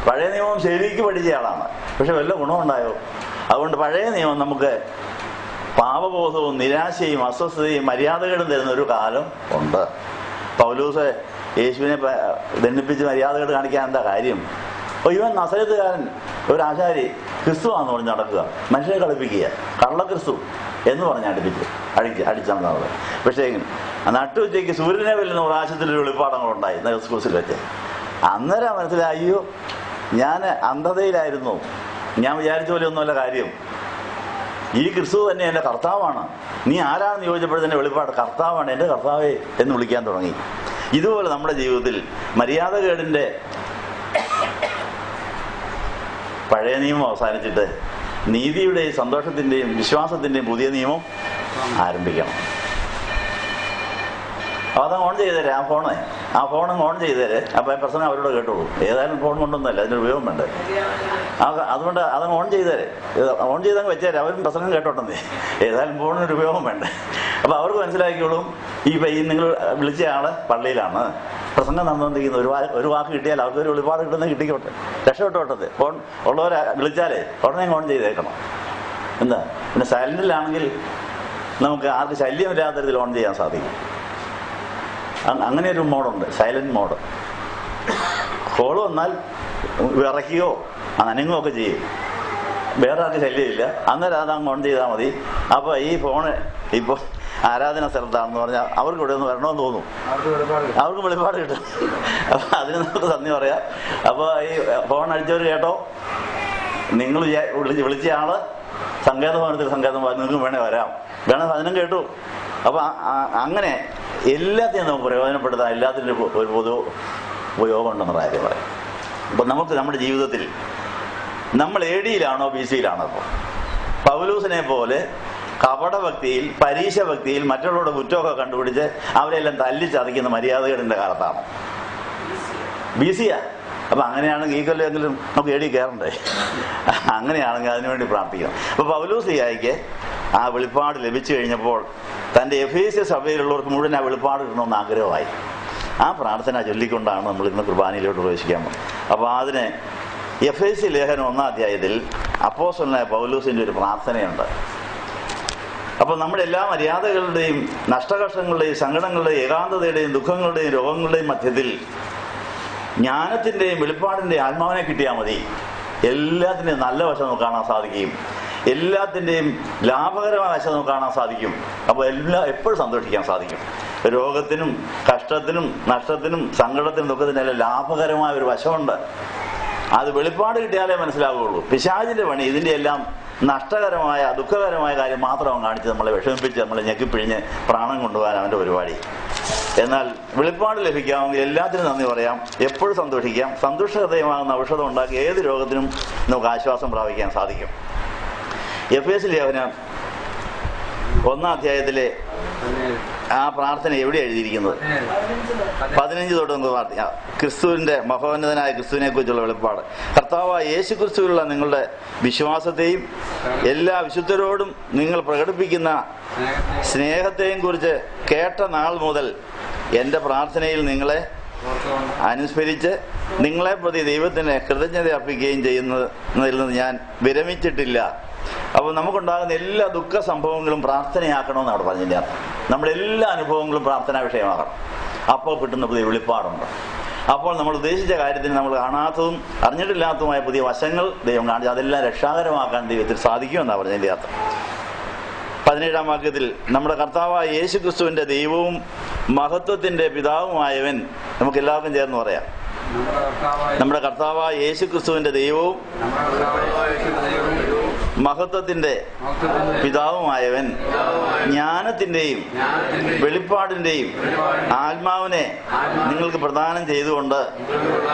പഴയ നിയമം ശരിക്ക് പഠിച്ചയാളാണ്. പക്ഷെ വല്ല ഗുണമുണ്ടായോ? അതുകൊണ്ട് പഴയ നിയമം നമുക്ക് പാപബോധവും നിരാശയും അസ്വസ്ഥതയും മര്യാദകളും തരുന്ന ഒരു കാലം ഉണ്ട്. പൗലോസ് യേശുവിനെ ദണ്ഡിപ്പിച്ച് മര്യാദകൾ കാണിക്കാൻ എന്താ കാര്യം? അപ്പോൾ ഇവൻ നസറേത്തുകാരൻ, ഒരു ആശാരി, ക്രിസ്തുവാന്ന് പറഞ്ഞ് നടക്കുക, മനുഷ്യരെ കളിപ്പിക്കുക, കള്ളക്രിസ്തു എന്ന് പറഞ്ഞ് അടിച്ചത്. പക്ഷേ നട്ടുച്ചയ്ക്ക് സൂര്യനെ വെല്ലുന്ന പ്രാവശ്യത്തിലൊരു വെളിപ്പാടങ്ങളുണ്ടായി ക്രൂസിൽ വെച്ച്. അന്നേരം മനസ്സിലായി, അയ്യോ ഞാൻ അന്ധതയിലായിരുന്നു, ഞാൻ വിചാരിച്ച പോലെ ഒന്നുമല്ല കാര്യം. ഈ ക്രിസ്തു തന്നെ എൻ്റെ കർത്താവാണ്. നീ ആരാണെന്ന് ചോദിച്ചപ്പോഴത്തന്നെ വെളിപ്പാട് കർത്താവാണ്, എൻ്റെ കർത്താവേ എന്ന് വിളിക്കാൻ തുടങ്ങി. ഇതുപോലെ നമ്മുടെ ജീവിതത്തിൽ മര്യാദകേടിൻ്റെ പഴയ നിയമം അവസാനിച്ചിട്ട് നീതിയുടെയും സന്തോഷത്തിൻ്റെയും വിശ്വാസത്തിൻ്റെയും പുതിയ നിയമം ആരംഭിക്കണം. അതങ്ങ് ഓൺ ചെയ്തേരെ, ആ ഫോണങ്ങ് ഓൺ ചെയ്തേരെ. അപ്പം പ്രസംഗം അവരോട് കേട്ടോളൂ. ഏതായാലും ഫോൺ കൊണ്ടൊന്നുമല്ല, അതിനൊരു ഉപയോഗം വേണ്ടേ. അതുകൊണ്ട് അതങ്ങ് ഓൺ ചെയ്തേരെ, ഓൺ ചെയ്തങ്ങ് വെച്ചേരെ, അവരും പ്രസംഗം കേട്ടോട്ടെന്നേ. ഏതായാലും ഫോണിനൊരു ഉപയോഗം വേണ്ടേ. അപ്പം അവർക്ക് മനസ്സിലാക്കിയോളും ഈ നിങ്ങൾ വിളിച്ച ആള് പള്ളിയിലാണ്, പ്രസംഗം നടന്നുകൊണ്ടിരിക്കുന്ന ഒരു വാക്ക് കിട്ടിയാൽ അവർക്കൊരു വെളിപാട് കിട്ടുന്ന കിട്ടിക്കോട്ടെ, രക്ഷപ്പെട്ടോട്ടത്. ഫോൺ ഉള്ളവരെ വിളിച്ചാലേ ഉടനെ ഓൺ ചെയ്തേക്കണം. എന്താ പിന്നെ സൈലന്റിലാണെങ്കിൽ നമുക്ക് ആർക്ക് ശല്യമില്ലാത്ത തരത്തിൽ ഓൺ ചെയ്യാൻ സാധിക്കും. അങ്ങനെ ഒരു മോഡുണ്ട്, സൈലന്റ് മോഡ്. കോൾ വന്നാൽ വിറയ്ക്കുകയോ അനങ്ങുകയോ ഒക്കെ ചെയ്യും, വേറെ ആർക്ക് ശല്യമില്ല. അന്നേരം അതങ്ങ് ഓൺ ചെയ്താൽ മതി. അപ്പോൾ ഈ ഫോണ് ഇപ്പോൾ ആരാധന സ്ഥലത്താണെന്ന് പറഞ്ഞാൽ അവർക്ക് ഇവിടെ ഒന്ന് വരണമെന്ന് തോന്നും, അവർക്ക് വെളിപാട് കിട്ടും. അപ്പം അതിന് നമുക്ക് നന്ദി പറയാം. അപ്പോൾ ഈ ഫോൺ അടിച്ചവർ കേട്ടോ, നിങ്ങൾ വിളിച്ച ആള് സങ്കേതഭവനത്തിൽ നിങ്ങൾക്ക് വേണേ വരാം, വേണേ അതിനും കേട്ടു. അപ്പം അങ്ങനെ എല്ലാത്തിനും നമുക്ക് പ്രയോജനപ്പെടുത്താൻ എല്ലാത്തിനും ഒരു പൊതു ഉപയോഗം ഉണ്ടെന്നുള്ള കാര്യം പറയാം. അപ്പം നമുക്ക് നമ്മുടെ ജീവിതത്തിൽ നമ്മൾ AD-യിലാണോ BC-യിലാണോ? ഇപ്പോൾ പൗലൂസിനെ പോലെ കപടഭക്തിയിൽ പരീക്ഷഭക്തിയിൽ മറ്റുള്ളവരുടെ കുറ്റമൊക്കെ കണ്ടുപിടിച്ച് അവരെല്ലാം തല്ലിച്ചതയ്ക്കുന്ന മര്യാദകളുടെ കാലത്താണ്. BC-യാ. അപ്പം അങ്ങനെയാണെങ്കിൽ ഈ കൊല്ലമെങ്കിലും നമുക്ക് AD കയറണ്ടേ? അങ്ങനെയാണെങ്കിൽ അതിനുവേണ്ടി പ്രാർത്ഥിക്കണം. അപ്പോൾ പൗലോസിയായിക്ക് ആ വെളിപ്പാട് ലഭിച്ചു കഴിഞ്ഞപ്പോൾ തൻ്റെ എഫേസ്യ സഭയിലുള്ളവർക്ക് മുഴുവൻ ആ വെളിപ്പാട് കിട്ടണമെന്ന് ആഗ്രഹമായി. ആ പ്രാർത്ഥന ചൊല്ലിക്കൊണ്ടാണ് നമ്മൾ ഇന്ന് കുർബാനയിലോട്ട് പ്രവേശിക്കാൻ പോകുന്നത്. അപ്പോൾ അതിന് എഫേസ്യ ലേഖനം 1-ാം അധ്യായത്തിൽ അപ്പോസ്തലനായ പൗലോസിൻ്റെ ഒരു പ്രാർത്ഥനയുണ്ട്. അപ്പോൾ നമ്മുടെ എല്ലാ മര്യാദകളുടെയും നഷ്ടകഷ്ടങ്ങളുടെയും സങ്കടങ്ങളുടെയും ഏകാന്തതയുടെയും ദുഃഖങ്ങളുടെയും രോഗങ്ങളുടെയും മധ്യത്തിൽ ജ്ഞാനത്തിൻ്റെയും വെളിപ്പാടിൻ്റെയും ആത്മാവിനെ കിട്ടിയാൽ മതി. എല്ലാത്തിൻ്റെയും നല്ല വശം നമുക്ക് കാണാൻ സാധിക്കും, എല്ലാത്തിൻ്റെയും ലാഭകരമായ വശം നമുക്ക് കാണാൻ സാധിക്കും. അപ്പോൾ എപ്പോഴും സന്തോഷിക്കാൻ സാധിക്കും. രോഗത്തിനും കഷ്ടത്തിനും നഷ്ടത്തിനും സങ്കടത്തിനും ദുഃഖത്തിനും ലാഭകരമായ ഒരു വശമുണ്ട്. അത് വെളിപ്പാട് കിട്ടിയാലേ മനസ്സിലാവുകയുള്ളൂ. പിശാചിന്റെ പണി ഇതിൻ്റെ എല്ലാം നഷ്ടകരമായ ദുഃഖകരമായ കാര്യം മാത്രം കാണിച്ച് നമ്മളെ വിഷമിപ്പിച്ച് നമ്മളെ ഞെക്കിപ്പിഴിഞ്ഞ് പ്രാണം കൊണ്ടുപോകാൻ അവൻ്റെ പരിപാടി. എന്നാൽ വെളിപ്പാട് ലഭിക്കാമെങ്കിൽ എല്ലാത്തിനും നന്ദി പറയാം, എപ്പോഴും സന്തോഷിക്കാം. സന്തോഷഹൃദയമാകുന്ന ഔഷധം ഉണ്ടാക്കി ഏത് രോഗത്തിനും നമുക്ക് ആശ്വാസം പ്രാപിക്കാൻ സാധിക്കും. എഫേസ്യ ലേഖനം 1-ാം അധ്യായത്തിലെ ആ പ്രാർത്ഥന എവിടെ എഴുതിയിരിക്കുന്നത്? 15 തൊട്ട് നമുക്ക് പ്രാർത്ഥിക്കാം. ക്രിസ്തുവിന്റെ മഹോന്നതനായ ക്രിസ്തുവിനെ കുറിച്ചുള്ള വെളിപ്പാട്. കർത്താവായ യേശു ക്രിസ്തുവിലുള്ള നിങ്ങളുടെ വിശ്വാസത്തെയും എല്ലാ വിശുദ്ധരോടും നിങ്ങൾ പ്രകടിപ്പിക്കുന്ന സ്നേഹത്തെയും കുറിച്ച് കേട്ട നാൾ മുതൽ എൻ്റെ പ്രാർത്ഥനയിൽ നിങ്ങളെ അനുസ്മരിച്ച് നിങ്ങളെ പ്രതി ദൈവത്തിന് കൃതജ്ഞത അർപ്പിക്കുകയും ചെയ്യുന്നതിൽ നിന്ന് ഞാൻ വിരമിച്ചിട്ടില്ല. അപ്പോൾ നമുക്കുണ്ടാകുന്ന എല്ലാ ദുഃഖ സംഭവങ്ങളും പ്രാർത്ഥനയാക്കണമെന്ന് അവിടെ പറഞ്ഞതിൻ്റെ അർത്ഥം. നമ്മുടെ എല്ലാ അനുഭവങ്ങളും പ്രാർത്ഥനാ വിഷയമാകണം. അപ്പോൾ കിട്ടുന്ന പുതിയ വെളിപ്പാടുണ്ട്. അപ്പോൾ നമ്മൾ ഉദ്ദേശിച്ച കാര്യത്തിന് നമ്മൾ കാണാത്തതും അറിഞ്ഞിട്ടില്ലാത്തതുമായ പുതിയ വശങ്ങൾ ദൈവം കാണിച്ച് അതെല്ലാം രക്ഷാകരമാക്കാൻ ദൈവത്തിന് സാധിക്കുമെന്നാണ് പറഞ്ഞതിൻ്റെ അർത്ഥം. 17-ാം വാക്യത്തിൽ നമ്മുടെ കർത്താവായ യേശു ക്രിസ്തുവിന്റെ ദൈവവും മഹത്വത്തിന്റെ പിതാവുമായവൻ, നമുക്ക് എല്ലാവർക്കും ചേർന്ന് പറയാം, നമ്മുടെ കർത്താവായ യേശു ക്രിസ്തുവിന്റെ ദൈവവും മഹത്വത്തിന്റെ പിതാവുമായവൻ ജ്ഞാനത്തിന്റെയും വെളിപ്പാടിന്റെയും ആത്മാവിനെ നിങ്ങൾക്ക് പ്രദാനം ചെയ്തുകൊണ്ട്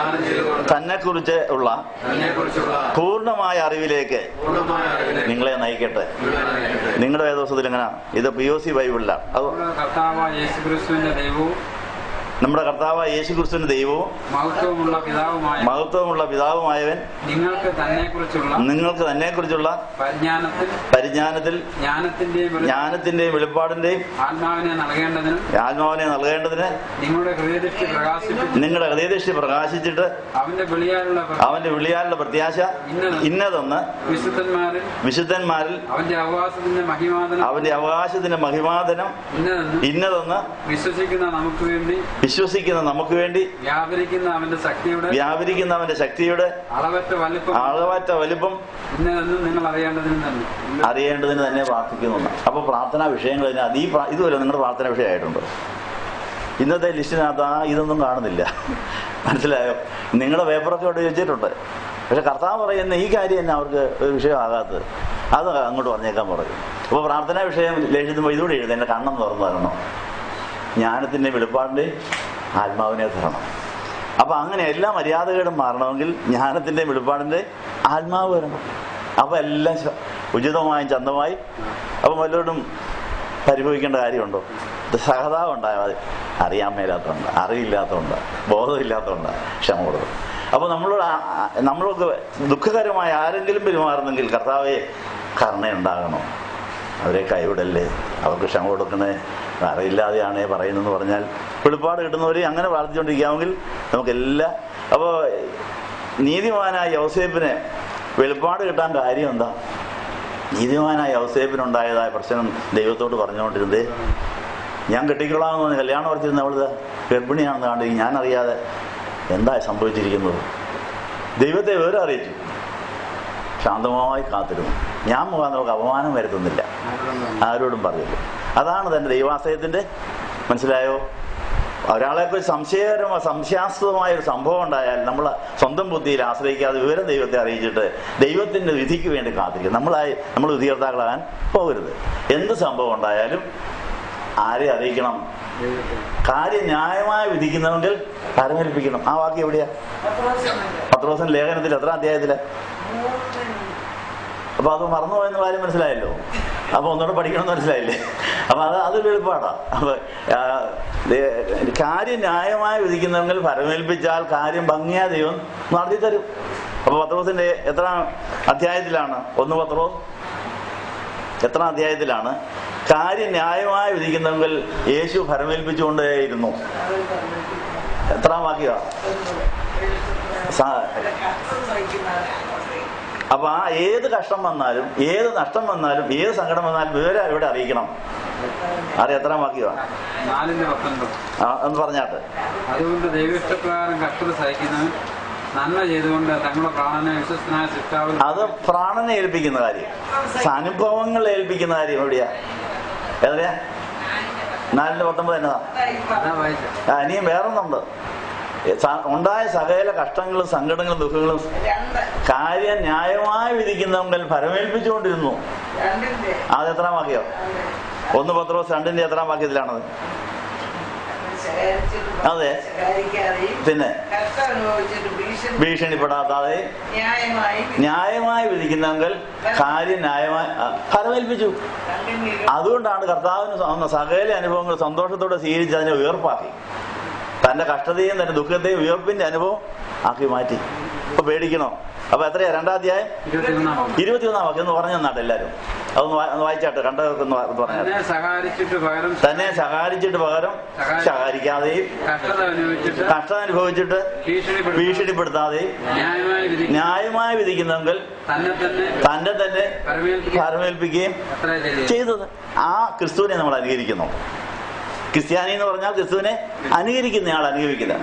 തന്നെക്കുറിച്ച് ഉള്ള പൂർണ്ണമായ അറിവിലേക്ക് നിങ്ങളെ നയിക്കട്ടെ. നിങ്ങളുടെ വേദോസത്തിൽ എങ്ങനെ? ഇത് POC ബൈബിളിലാണ്. അത് നമ്മുടെ കർത്താവായ യേശു ക്രിസ്തുവിന്റെ ദൈവവും മഹത്വമുള്ള പിതാവുമായവൻ നിങ്ങൾക്ക് തന്നെക്കുറിച്ചുള്ള പരിജ്ഞാനത്തിൽ ജ്ഞാനത്തിന്റെയും വെളിപ്പാടിന്റെയും ആത്മാവിനെ നൽകേണ്ടതിന് നിങ്ങളുടെ ഹൃദയദൃഷ്ടി പ്രകാശിച്ചിട്ട് അവന്റെ വിളിയാലുള്ള പ്രത്യാശ ഇന്നതെന്ന് വിശുദ്ധന്മാരിൽ അവന്റെ അവകാശത്തിന്റെ മഹിമാതനം ഇന്നതെന്ന് വിശ്വസിക്കുന്ന നമുക്ക് വേണ്ടി വ്യാപരിക്കുന്ന അവന്റെ ശക്തിയുടെ അളവറ്റ വലിപ്പം അറിയേണ്ടതിന് തന്നെ പ്രാർത്ഥിക്കുന്നുണ്ട്. അപ്പൊ പ്രാർത്ഥനാ വിഷയങ്ങൾ ഇതുവരെ നിങ്ങളുടെ പ്രാർത്ഥനാ വിഷയമായിട്ടുണ്ട്. ഇന്നത്തെ ലിസ്റ്റിനകത്ത് ഇതൊന്നും കാണുന്നില്ല. മനസ്സിലായോ? നിങ്ങളുടെ പേപ്പറൊക്കെ ഇവിടെ വെച്ചിട്ടുണ്ട്. പക്ഷെ കർത്താവ് പറയുന്ന ഈ കാര്യം തന്നെ അവർക്ക് ഒരു വിഷയമാകാത്തത്, അത് അങ്ങോട്ട് പറഞ്ഞേക്കാൻ പറയും. അപ്പോൾ പ്രാർത്ഥനാ വിഷയം എഴുതുമ്പോൾ ഇതുകൂടെ എഴുതും, എൻ്റെ കണ്ണെന്ന് തുറന്നു തരണം, ജ്ഞാനത്തിൻ്റെ വെളിപ്പാടിൻ്റെ ആത്മാവിനെ തരണം. അപ്പം അങ്ങനെ എല്ലാ മര്യാദകളും മാറണമെങ്കിൽ ജ്ഞാനത്തിൻ്റെ വെളിപ്പാടിൻ്റെ ആത്മാവ് വരണം. അപ്പം എല്ലാം ഉചിതമായും ചന്തമായി. അപ്പം വല്ലവരും പരിഭവിക്കേണ്ട കാര്യമുണ്ടോ? സഹതാപം ഉണ്ടായാൽ മതി. അറിയാൻ മേലാത്തതുകൊണ്ട്, അറിവില്ലാത്തതുകൊണ്ട്, ബോധമില്ലാത്തതുകൊണ്ട് ക്ഷമ കൊടുക്കും. അപ്പോൾ നമ്മൾക്ക് ദുഃഖകരമായ ആരെങ്കിലും പെരുമാറുന്നെങ്കിൽ കർത്താവേ കരുണയുണ്ടാകണം, അവരെ കൈവിടല്ലേ, അവർക്ക് ക്ഷമ കൊടുക്കണേ, അറിയില്ലാതെയാണേ പറയുന്നതെന്ന് പറഞ്ഞാൽ വെളിപ്പാട് കിട്ടുന്നവരെ അങ്ങനെ പ്രാർത്ഥിച്ചുകൊണ്ടിരിക്കാമെങ്കിൽ നമുക്കെല്ലാം. അപ്പോൾ നീതിമാനായ യൗസേപ്പിന് വെളിപ്പാട് കിട്ടാൻ കാര്യം എന്താ? നീതിമാനായ യൗസേപ്പിനുണ്ടായതായ പ്രശ്നം ദൈവത്തോട് പറഞ്ഞുകൊണ്ടിരുന്നേ, ഞാൻ കെട്ടിക്കൊള്ളാമെന്ന് പറഞ്ഞ് കല്യാണം ഉറച്ചിരുന്ന അവള് ഗർഭിണിയാണെന്ന് കണ്ട് ഞാനറിയാതെ എന്താ സംഭവിച്ചിരിക്കുന്നത്? ദൈവത്തെ വിവരം അറിയിച്ചു, ശാന്തമായി കാത്തിരുന്നു. ഞാൻ മുഖാന്തരം അപമാനം വരുത്തുന്നില്ല, ആരോടും പറയില്ല. അതാണ് തൻ്റെ ദൈവാശ്രയത്തിൻ്റെ, മനസ്സിലായോ? ഒരാളെക്കുറിച്ച് സംശയാസ്പദമായ ഒരു സംഭവം ഉണ്ടായാൽ നമ്മൾ സ്വന്തം ബുദ്ധിയിൽ ആശ്രയിക്കാതെ വിവരം ദൈവത്തെ അറിയിച്ചിട്ട് ദൈവത്തിൻ്റെ വിധിക്ക് വേണ്ടി കാത്തിരിക്കും. നമ്മൾ വിധികർത്താക്കളാകാൻ പോകരുത്. എന്ത് സംഭവം ഉണ്ടായാലും ആരെ അറിയിക്കണം? കാര്യം ന്യായമായി വിധിക്കുന്നവെങ്കിൽ പരമേൽപ്പിക്കണം. ആ വാക്യം എവിടെയാ? പത്രോസിന്റെ ലേഖനത്തിൽ എത്ര അധ്യായത്തില്? അപ്പൊ അത് മറന്നുപോയെന്ന കാര്യം മനസ്സിലായല്ലോ. അപ്പൊ ഒന്നുകൂടെ പഠിക്കണമെന്ന് മനസ്സിലായില്ലേ? അപ്പൊ അതൊരു എളുപ്പമാണ്. അപ്പൊ കാര്യം ന്യായമായി വിധിക്കുന്നവെങ്കിൽ പരമേൽപ്പിച്ചാൽ കാര്യം ഭംഗിയാ ദൈവം നടത്തി തരും. അപ്പൊ പത്രോസിന്റെ എത്ര അധ്യായത്തിലാണ്? 1 പത്രോസ് എത്ര അധ്യായത്തിലാണ്? കാര്യം ന്യായമായി വിധിക്കുന്നെങ്കിൽ യേശു ഫലമേൽപ്പിച്ചുകൊണ്ടേയിരുന്നു. എത്രാം വാക്യ? അപ്പൊ ഏത് കഷ്ടം വന്നാലും, ഏത് നഷ്ടം വന്നാലും, ഏത് സങ്കടം വന്നാലും വിവരം ഇവിടെ അറിയിക്കണം. എത്രാം വാക്യ? എന്ന് പറഞ്ഞാട്ട്, അതുകൊണ്ട് ദൈവഇഷ്ടപ്രകാരം കഷ്ടത സഹിക്കുന്നവൻ നന്മ ചെയ്തുകൊണ്ട് തങ്ങളുടെ പ്രാണനെ വിശ്വസ്തനായ സൃഷ്ടാവിൽ. അത് പ്രാണനെ ഏൽപ്പിക്കുന്ന കാര്യം, അനുഭവങ്ങൾ ഏൽപ്പിക്കുന്ന കാര്യം എവിടെയാ? എവിടെയാ? 4:19 എന്നതാ. ഇനിയും വേറൊന്നുണ്ട്. ഉണ്ടായ സകല കഷ്ടങ്ങളും സങ്കടങ്ങളും ദുഃഖങ്ങളും കാര്യം ന്യായമായി വിധിക്കുന്നവങ്കിൽ ഫലമേൽപ്പിച്ചുകൊണ്ടിരുന്നു. അതെത്രാം വാക്യോ? 1 പത്രോസ് 2 എത്രാം വാക്യത്തിലാണത്? അതെ. പിന്നെ ഭീഷണിപ്പെടാതെ ന്യായമായി വിധിക്കുന്നെങ്കിൽ കാര്യം ന്യായമായി ഫലമേൽപ്പിച്ചു. അതുകൊണ്ടാണ് കർത്താവിന് സകല അനുഭവങ്ങൾ സന്തോഷത്തോടെ സ്വീകരിച്ച് അതിനെ ഉയർപ്പാക്കി. തന്റെ കഷ്ടതയും തന്റെ ദുഃഖത്തെയും ഉയർപ്പിന്റെ അനുഭവം ആക്കി മാറ്റി. അപ്പൊ പേടിക്കണോ? അപ്പൊ എത്രയാ? 2-ാം അധ്യായം 21-ാം വാക്യം എന്ന് പറഞ്ഞു തന്നാട്ടെ എല്ലാരും. അതൊന്ന് വായിച്ചാട്ടെ. കണ്ടതൊക്കെ പറഞ്ഞാൽ തന്നെ സഹാരിച്ചിട്ട് പകരം സഹാരിക്കാതെയും കഷ്ടത അനുഭവിച്ചിട്ട് ഭീഷണിപ്പെടുത്താതെയും ന്യായമായി വിധിക്കുന്നെങ്കിൽ തന്നെ തന്നെ പരമേൽപ്പിക്കുകയും ചെയ്തത്. ആ ക്രിസ്തുവിനെ നമ്മൾ അനുകരിക്കുന്നു. ക്രിസ്ത്യാനി എന്ന് പറഞ്ഞാൽ ക്രിസ്തുവിനെ അനുകരിക്കുന്നയാൾ അനുഭവിക്കില്ല.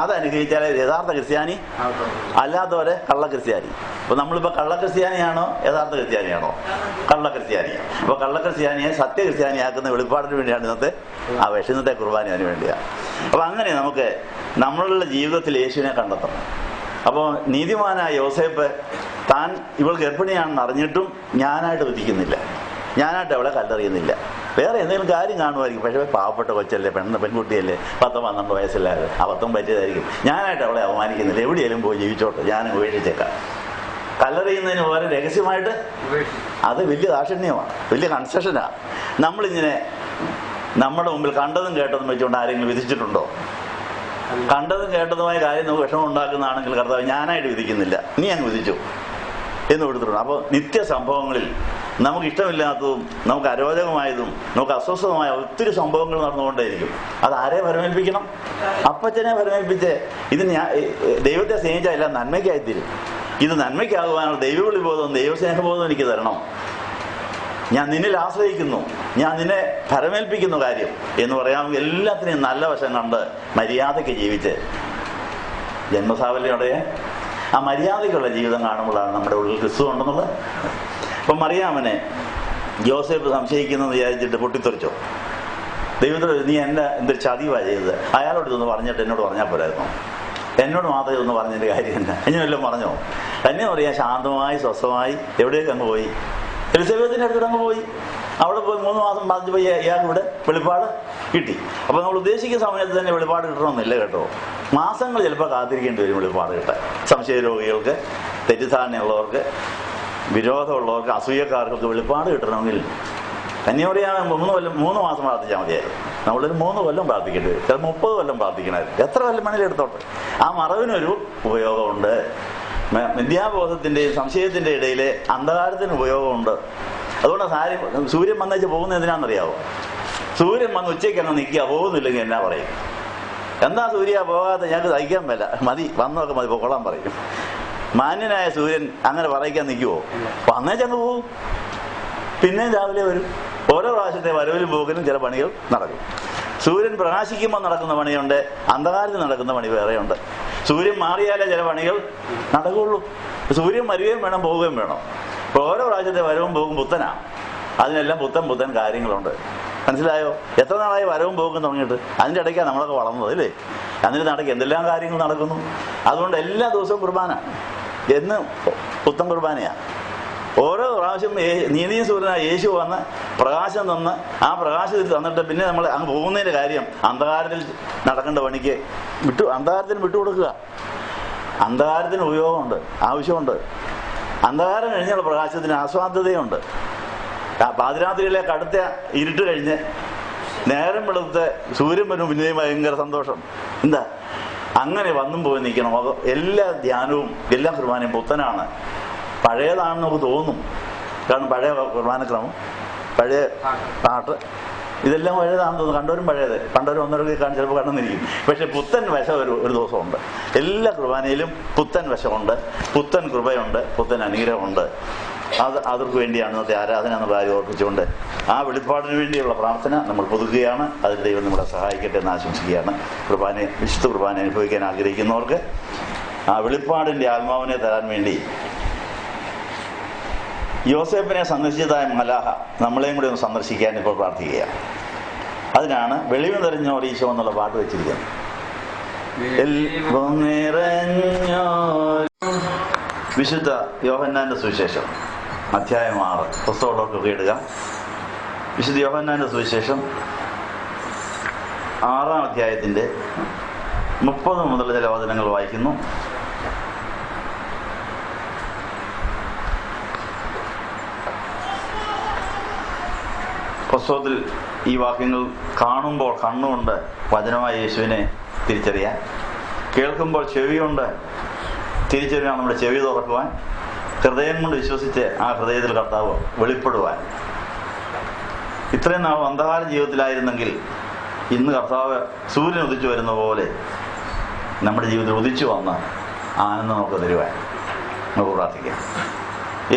അത് അനുകരിച്ചാലേ യഥാർത്ഥ ക്രിസ്ത്യാനി, അല്ലാത്തവരെ കള്ള ക്രിസ്ത്യാനി. അപ്പൊ നമ്മളിപ്പോ കള്ള ക്രിസ്ത്യാനിയാണോ യഥാർത്ഥ ക്രിസ്ത്യാനിയാണോ? കള്ള ക്രിസ്ത്യാനിയാണ്. അപ്പൊ കള്ള ക്രിസ്ത്യാനിയെ സത്യ ക്രിസ്ത്യാനിയാക്കുന്ന വെളിപ്പാടിന് വേണ്ടിയാണ് ഇന്നത്തെ ആവേശം, ഇന്നത്തെ കുർബാന അതിന് വേണ്ടിയാണ്. അപ്പൊ അങ്ങനെ നമുക്ക് നമ്മളുടെ ജീവിതത്തിൽ യേശുവിനെ കണ്ടെത്തണം. അപ്പോൾ നീതിമാനായ യോസേപ്പ് താൻ ഇവൾ ഗർഭിണിയാണെന്ന് അറിഞ്ഞിട്ടും ഞാനായിട്ട് വിധിക്കുന്നില്ല, ഞാനായിട്ട് അവളെ കല്ലെറിയുന്നില്ല. വേറെ എന്തെങ്കിലും കാര്യം കാണുമായിരിക്കും. പക്ഷേ പാവപ്പെട്ട കൊച്ചല്ലേ, പെൺകുട്ടിയല്ലേ, 10-12 വയസ്സില്ലാതെ അബദ്ധം പറ്റിയതായിരിക്കും. ഞാനായിട്ട് അവളെ അവമാനിക്കുന്നില്ല. എവിടെയെങ്കിലും പോയി ജീവിച്ചോട്ടെ, ഞാൻ ഉപേക്ഷിച്ചേക്കാം. കല്ലെറിയുന്നതിന് പകരം രഹസ്യമായിട്ട്, അത് വലിയ ദാക്ഷിണ്യമാണ്, വലിയ കൺസെഷനാണ്. നമ്മളിങ്ങനെ നമ്മുടെ മുമ്പിൽ കണ്ടതും കേട്ടതും വെച്ചുകൊണ്ട് ആരെങ്കിലും വിധിച്ചിട്ടുണ്ടോ? കണ്ടതും കേട്ടതുമായ കാര്യം നമുക്ക് വിഷമം ഉണ്ടാക്കുന്നതാണെങ്കിൽ കർത്താവ് ഞാനായിട്ട് വിധിക്കുന്നില്ല, നീ അങ്ങ് വിധിച്ചു എന്ന് കൊടുത്തിട്ടുണ്ട്. അപ്പോൾ നിത്യസംഭവങ്ങളിൽ നമുക്ക് ഇഷ്ടമില്ലാത്തതും നമുക്ക് അരോചകമായതും നമുക്ക് അസ്വസ്ഥമായ ഒത്തിരി സംഭവങ്ങൾ നടന്നുകൊണ്ടേയിരിക്കും. അത് ആരെ പരമേൽപ്പിക്കണം? അപ്പച്ചനെ പരമേൽപ്പിച്ച് ഇത് ദൈവത്തെ സ്നേഹിച്ചാൽ എല്ലാം നന്മയ്ക്കായിത്തീരും. ഇത് നന്മയ്ക്കാകുവാനുള്ള ദൈവവിളിബോധവും ദൈവസ്നേഹബോധവും എനിക്ക് തരണം. ഞാൻ നിന്നിൽ ആശ്രയിക്കുന്നു, ഞാൻ നിന്നെ പരമേൽപ്പിക്കുന്നു കാര്യം എന്ന് പറയാമെങ്കിൽ എല്ലാത്തിനെയും നല്ല വശം കണ്ട് മര്യാദയ്ക്ക് ജീവിച്ച് ജന്മസാവല്യോടെ ആ മര്യാദയ്ക്കുള്ള ജീവിതം കാണുമ്പോഴാണ് നമ്മുടെ ഉള്ളിൽ ക്രിസ്തു ഉണ്ടെന്നുള്ളത്. അപ്പം മറിയാമനെ യോസേപ്പ് സംശയിക്കുന്നെന്ന് വിചാരിച്ചിട്ട് പൊട്ടിത്തെറിച്ചോ? ദൈവത്തോട് നീ എന്നെ എന്തൊരു ചതിവാ ചെയ്തത്, അയാളോട് ഇതൊന്ന് പറഞ്ഞിട്ട് എന്നോട് പറഞ്ഞാൽ പോരായിരുന്നു, എന്നോട് മാത്രമേ ഇതൊന്ന് പറഞ്ഞതിൻ്റെ കാര്യം തന്നെ ഇനി വല്ലതും പറഞ്ഞോ? തന്നെ പറയാൻ ശാന്തമായി സ്വസ്ഥമായി എവിടേക്ക് അങ്ങ് പോയി? എലിസബത്തിൻ്റെ അടുത്തോട്ട് അങ്ങ് പോയി. അവിടെ പോയി 3 മാസം ബാധിച്ച് പോയി ഇയാൾക്ക് ഇവിടെ വെളിപ്പാട് കിട്ടി. അപ്പോൾ നമ്മൾ ഉദ്ദേശിക്കുന്ന സമയത്ത് തന്നെ വെളിപ്പാട് കിട്ടണമെന്നില്ല കേട്ടോ. മാസങ്ങൾ ചിലപ്പോൾ കാത്തിരിക്കേണ്ടി വരും വെളിപ്പാട് കിട്ടാൻ. സംശയ രോഗികൾക്ക്, തെറ്റിദ്ധാരണയുള്ളവർക്ക്, വിരോധമുള്ളവർക്ക്, അസൂയക്കാർക്കൊക്കെ വെളിപ്പാട് കിട്ടണമെങ്കിൽ കന്യാമറിയാമേ 3 മാസം പ്രാർത്ഥിച്ചാൽ മതിയായിരുന്നു. നമ്മളൊരു 3 കൊല്ലം പ്രാർത്ഥിക്കേണ്ടി വരും, ചില 30 കൊല്ലം പ്രാർത്ഥിക്കണമായിരുന്നു. എത്ര കൊല്ലം വേണേലും എടുത്തോട്ടെ. ആ മറവിനൊരു ഉപയോഗമുണ്ട്. വിദ്യാബോധത്തിന്റെയും സംശയത്തിന്റെ ഇടയിലെ അന്ധകാരത്തിന് ഉപയോഗമുണ്ട്. അതുകൊണ്ട് സൂര്യൻ വന്നേച്ച് പോകുന്നത് എന്തിനാണെന്നറിയാവോ? സൂര്യൻ വന്ന് ഉച്ചയ്ക്കങ്ങ് നിൽക്കുക, പോകുന്നില്ലെങ്കിൽ എന്നാ പറയും? എന്താ സൂര്യ പോകാതെ, ഞങ്ങൾക്ക് സഹിക്കാൻ മേല, മതി, വന്നൊക്കെ മതി, പൊക്കോളാൻ പറയും. മാന്യനായ സൂര്യൻ അങ്ങനെ പറയിക്കാൻ നിൽക്കുവോ? വന്നേച്ചങ്ങ് പോവും, പിന്നെയും രാവിലെ വരും. ഓരോ പ്രാവശ്യത്തെ വരവിലും പോകലും ചില പണികൾ നടക്കും. സൂര്യൻ പ്രകാശിക്കുമ്പോൾ നടക്കുന്ന പണിയുണ്ട്, അന്ധകാരത്തിൽ നടക്കുന്ന പണി വേറെയുണ്ട്. സൂര്യൻ മാറിയാലേ ചില പണികൾ നടക്കുകയുള്ളൂ. സൂര്യൻ വരികയും വേണം, പോവുകയും വേണം. ഇപ്പോൾ ഓരോ പ്രാവശ്യത്തെ വരവും പോകും പുത്തനാണ്. അതിനെല്ലാം പുത്തൻ കാര്യങ്ങളുണ്ട്. മനസ്സിലായോ? എത്ര നാളായി വരവും പോകും തുടങ്ങിയിട്ട്? അതിൻ്റെ ഇടയ്ക്കാണ് നമ്മളൊക്കെ വളർന്നത്, അല്ലേ? അതിൻ്റെ നടക്ക് എന്തെല്ലാം കാര്യങ്ങൾ നടക്കുന്നു. അതുകൊണ്ട് എല്ലാ ദിവസവും കുർബാന, എന്ന് പുത്തൻ കുർബാനയാണ്. ഓരോ പ്രാവശ്യം നീതിയും സൂര്യനായ യേശു വന്ന് പ്രകാശം തന്ന് ആ പ്രകാശത്തിൽ തന്നിട്ട് പിന്നെ നമ്മൾ അങ്ങ് പോകുന്നതിൻ്റെ കാര്യം അന്ധകാരത്തിൽ നടക്കേണ്ട പണിക്ക് അന്ധകാരത്തിന് വിട്ടുകൊടുക്കുക. അന്ധകാരത്തിന് ഉപയോഗമുണ്ട്, ആവശ്യമുണ്ട്. അന്ധകാരം കഴിഞ്ഞുള്ള പ്രകാശത്തിന് ആസ്വാദ്യതയുണ്ട്. പാതിരാത്രിയിലെ കടുത്ത ഇരുട്ട് കഴിഞ്ഞ് നേരം വെളുത്ത് സൂര്യൻ വരും, പിന്നെയും ഭയങ്കര സന്തോഷം. എന്താ അങ്ങനെ വന്നും പോയി നിൽക്കണം. എല്ലാ ധ്യാനവും എല്ലാ കുർബാനയും പുത്തനാണ്. പഴയതാണെന്ന് നമുക്ക് തോന്നും. കാരണം പഴയ കുർബാനക്രമം, പഴയ പാട്ട്, ഇതെല്ലാം പഴയതാണെന്ന് തോന്നുന്നു. കണ്ടവരും പഴയത്, കണ്ടവരും ഒന്നരക്ക് ചിലപ്പോൾ കണ്ടെന്നിരിക്കും. പക്ഷെ പുത്തൻ വശം ഒരു ദിവസമുണ്ട്. എല്ലാ കുർബാനയിലും പുത്തൻ വശമുണ്ട്, പുത്തൻ കൃപയുണ്ട്, പുത്തൻ അനുഗ്രഹമുണ്ട്. അവർക്ക് വേണ്ടിയാണ് ഇന്നത്തെ ആരാധന എന്നുള്ള കാര്യം ഓർപ്പിച്ചുകൊണ്ട് ആ വെളിപ്പാടിന് വേണ്ടിയുള്ള പ്രാർത്ഥന നമ്മൾ പുതുക്കുകയാണ്. അതിൽ ദൈവം നമ്മളെ സഹായിക്കട്ടെ എന്ന് ആശംസിക്കുകയാണ്. വിശുദ്ധ കുർബാന അനുഭവിക്കാൻ ആഗ്രഹിക്കുന്നവർക്ക് ആ വെളിപ്പാടിന്റെ ആത്മാവിനെ തരാൻ വേണ്ടി യോസേപ്പിനെ സന്ദർശിച്ചതായ മലാഹ നമ്മളെയും കൂടി ഒന്ന് സന്ദർശിക്കാൻ ഇപ്പോൾ പ്രാർത്ഥിക്കുകയാണ്. അതിനാണ് വെളിവ് നിറഞ്ഞോർ ഈശോ എന്നുള്ള പാട്ട് വെച്ചിരിക്കുന്നത്. വിശുദ്ധ യോഹന്നാന്റെ സുവിശേഷം അധ്യായം 6 പുസ്തകങ്ങളൊക്കെ ഇടുക. വിശുദ്ധ യോഹന്നാന്റെ സുവിശേഷം 6-ാം അധ്യായത്തിന്റെ 30 മുതൽ ചില വചനങ്ങൾ വായിക്കുന്നു. പുസ്തകത്തിൽ ഈ വാക്യങ്ങൾ കാണുമ്പോൾ കണ്ണുകൊണ്ട് വചനമായ യേശുവിനെ തിരിച്ചറിയാൻ, കേൾക്കുമ്പോൾ ചെവിയുണ്ട് തിരിച്ചറിയാൻ, നമ്മുടെ ചെവി തുറക്കുവാൻ, ഹൃദയം കൊണ്ട് വിശ്വസിച്ച് ആ ഹൃദയത്തിൽ കർത്താവ് വെളിപ്പെടുവാൻ. ഇത്രയും നാൾ അന്ധകാര ജീവിതത്തിലായിരുന്നെങ്കിൽ ഇന്ന് കർത്താവ് സൂര്യൻ ഉദിച്ചു വരുന്ന പോലെ നമ്മുടെ ജീവിതത്തിൽ ഉദിച്ചു വന്ന് ആനന്ദം നമുക്ക് തരുവാൻ നമുക്ക് പ്രാർത്ഥിക്കാം.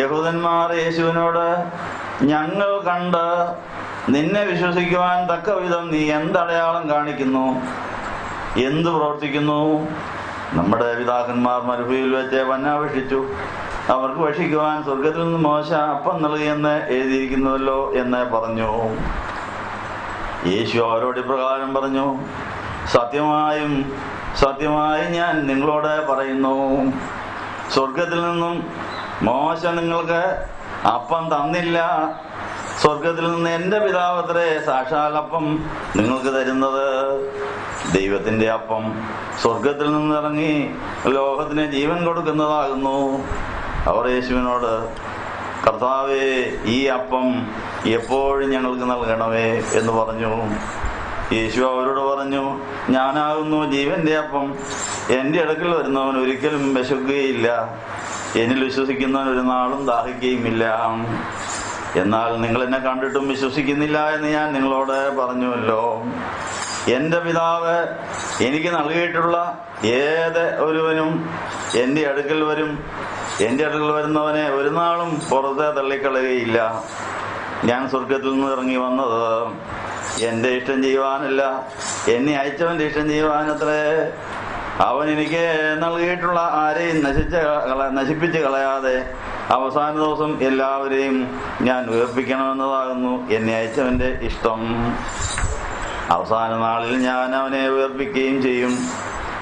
യഹൂദന്മാർ യേശുവിനോട്, ഞങ്ങൾ കണ്ട് നിന്നെ വിശ്വസിക്കുവാൻ തക്ക വിധം നീ എന്തടയാളം കാണിക്കുന്നു, എന്ത് പ്രവർത്തിക്കുന്നു? നമ്മുടെ പിതാക്കന്മാർ മരുഭൂമിയിൽ വെച്ച് മന്ന ഭക്ഷിച്ചു, അവർക്ക് ഭക്ഷിക്കുവാൻ സ്വർഗത്തിൽ നിന്ന് മോശ അപ്പം നൽകിയെന്ന് എഴുതിയിരിക്കുന്നുവല്ലോ എന്ന് പറഞ്ഞു. യേശു അവരോട് ഇപ്രകാരം പറഞ്ഞു, സത്യമായി ഞാൻ നിങ്ങളോട് പറയുന്നു, സ്വർഗത്തിൽ നിന്നും മോശ നിങ്ങൾക്ക് അപ്പം തന്നില്ല. സ്വർഗത്തിൽ നിന്ന് എന്റെ പിതാവത്രേ സാക്ഷാൽ അപ്പം നിങ്ങൾക്ക് തരുന്നത്. ദൈവത്തിന്റെ അപ്പം സ്വർഗത്തിൽ നിന്നിറങ്ങി ലോകത്തിന് ജീവൻ കൊടുക്കുന്നതാകുന്നു. അവർ യേശുവിനോട്, കർത്താവേ, ഈ അപ്പം എപ്പോഴും ഞങ്ങൾക്ക് നൽകണമേ എന്ന് പറഞ്ഞു. യേശു അവരോട് പറഞ്ഞു, ഞാനാകുന്നു ജീവന്റെ അപ്പം. എന്റെ അടുക്കൽ വരുന്നവൻ ഒരിക്കലും വിശക്കുകയില്ല, എന്നിൽ വിശ്വസിക്കുന്നവൻ ഒരു നാളും ദാഹിക്കുകയുമില്ല. എന്നാൽ നിങ്ങൾ എന്നെ കണ്ടിട്ടും വിശ്വസിക്കുന്നില്ല എന്ന് ഞാൻ നിങ്ങളോട് പറഞ്ഞുവല്ലോ. എന്റെ പിതാവ് എനിക്ക് നൽകിയിട്ടുള്ള ഏത് ഒരുവനും എന്റെ അടുക്കൽ വരും, എന്റെ അടുക്കൽ വരുന്നവനെ ഒരു നാളും പുറത്തെ തള്ളിക്കളയുകയില്ല. ഞാൻ സ്വർഗത്തിൽ നിന്ന് ഇറങ്ങി വന്നത് എന്റെ ഇഷ്ടം ചെയ്യുവാനല്ല, എന്നെ അയച്ചവന്റെ ഇഷ്ടം ചെയ്യുവാനത്രേ. അവൻ എനിക്ക് നൽകിയിട്ടുള്ള ആരെയും നശിപ്പിച്ച് കളയാതെ അവസാന ദിവസം എല്ലാവരെയും ഞാൻ ഉയർപ്പിക്കണമെന്നതാകുന്നു എന്നെ അയച്ചവന്റെ ഇഷ്ടം. അവസാന നാളിൽ ഞാൻ അവനെ ഉയർപ്പിക്കുകയും ചെയ്യും.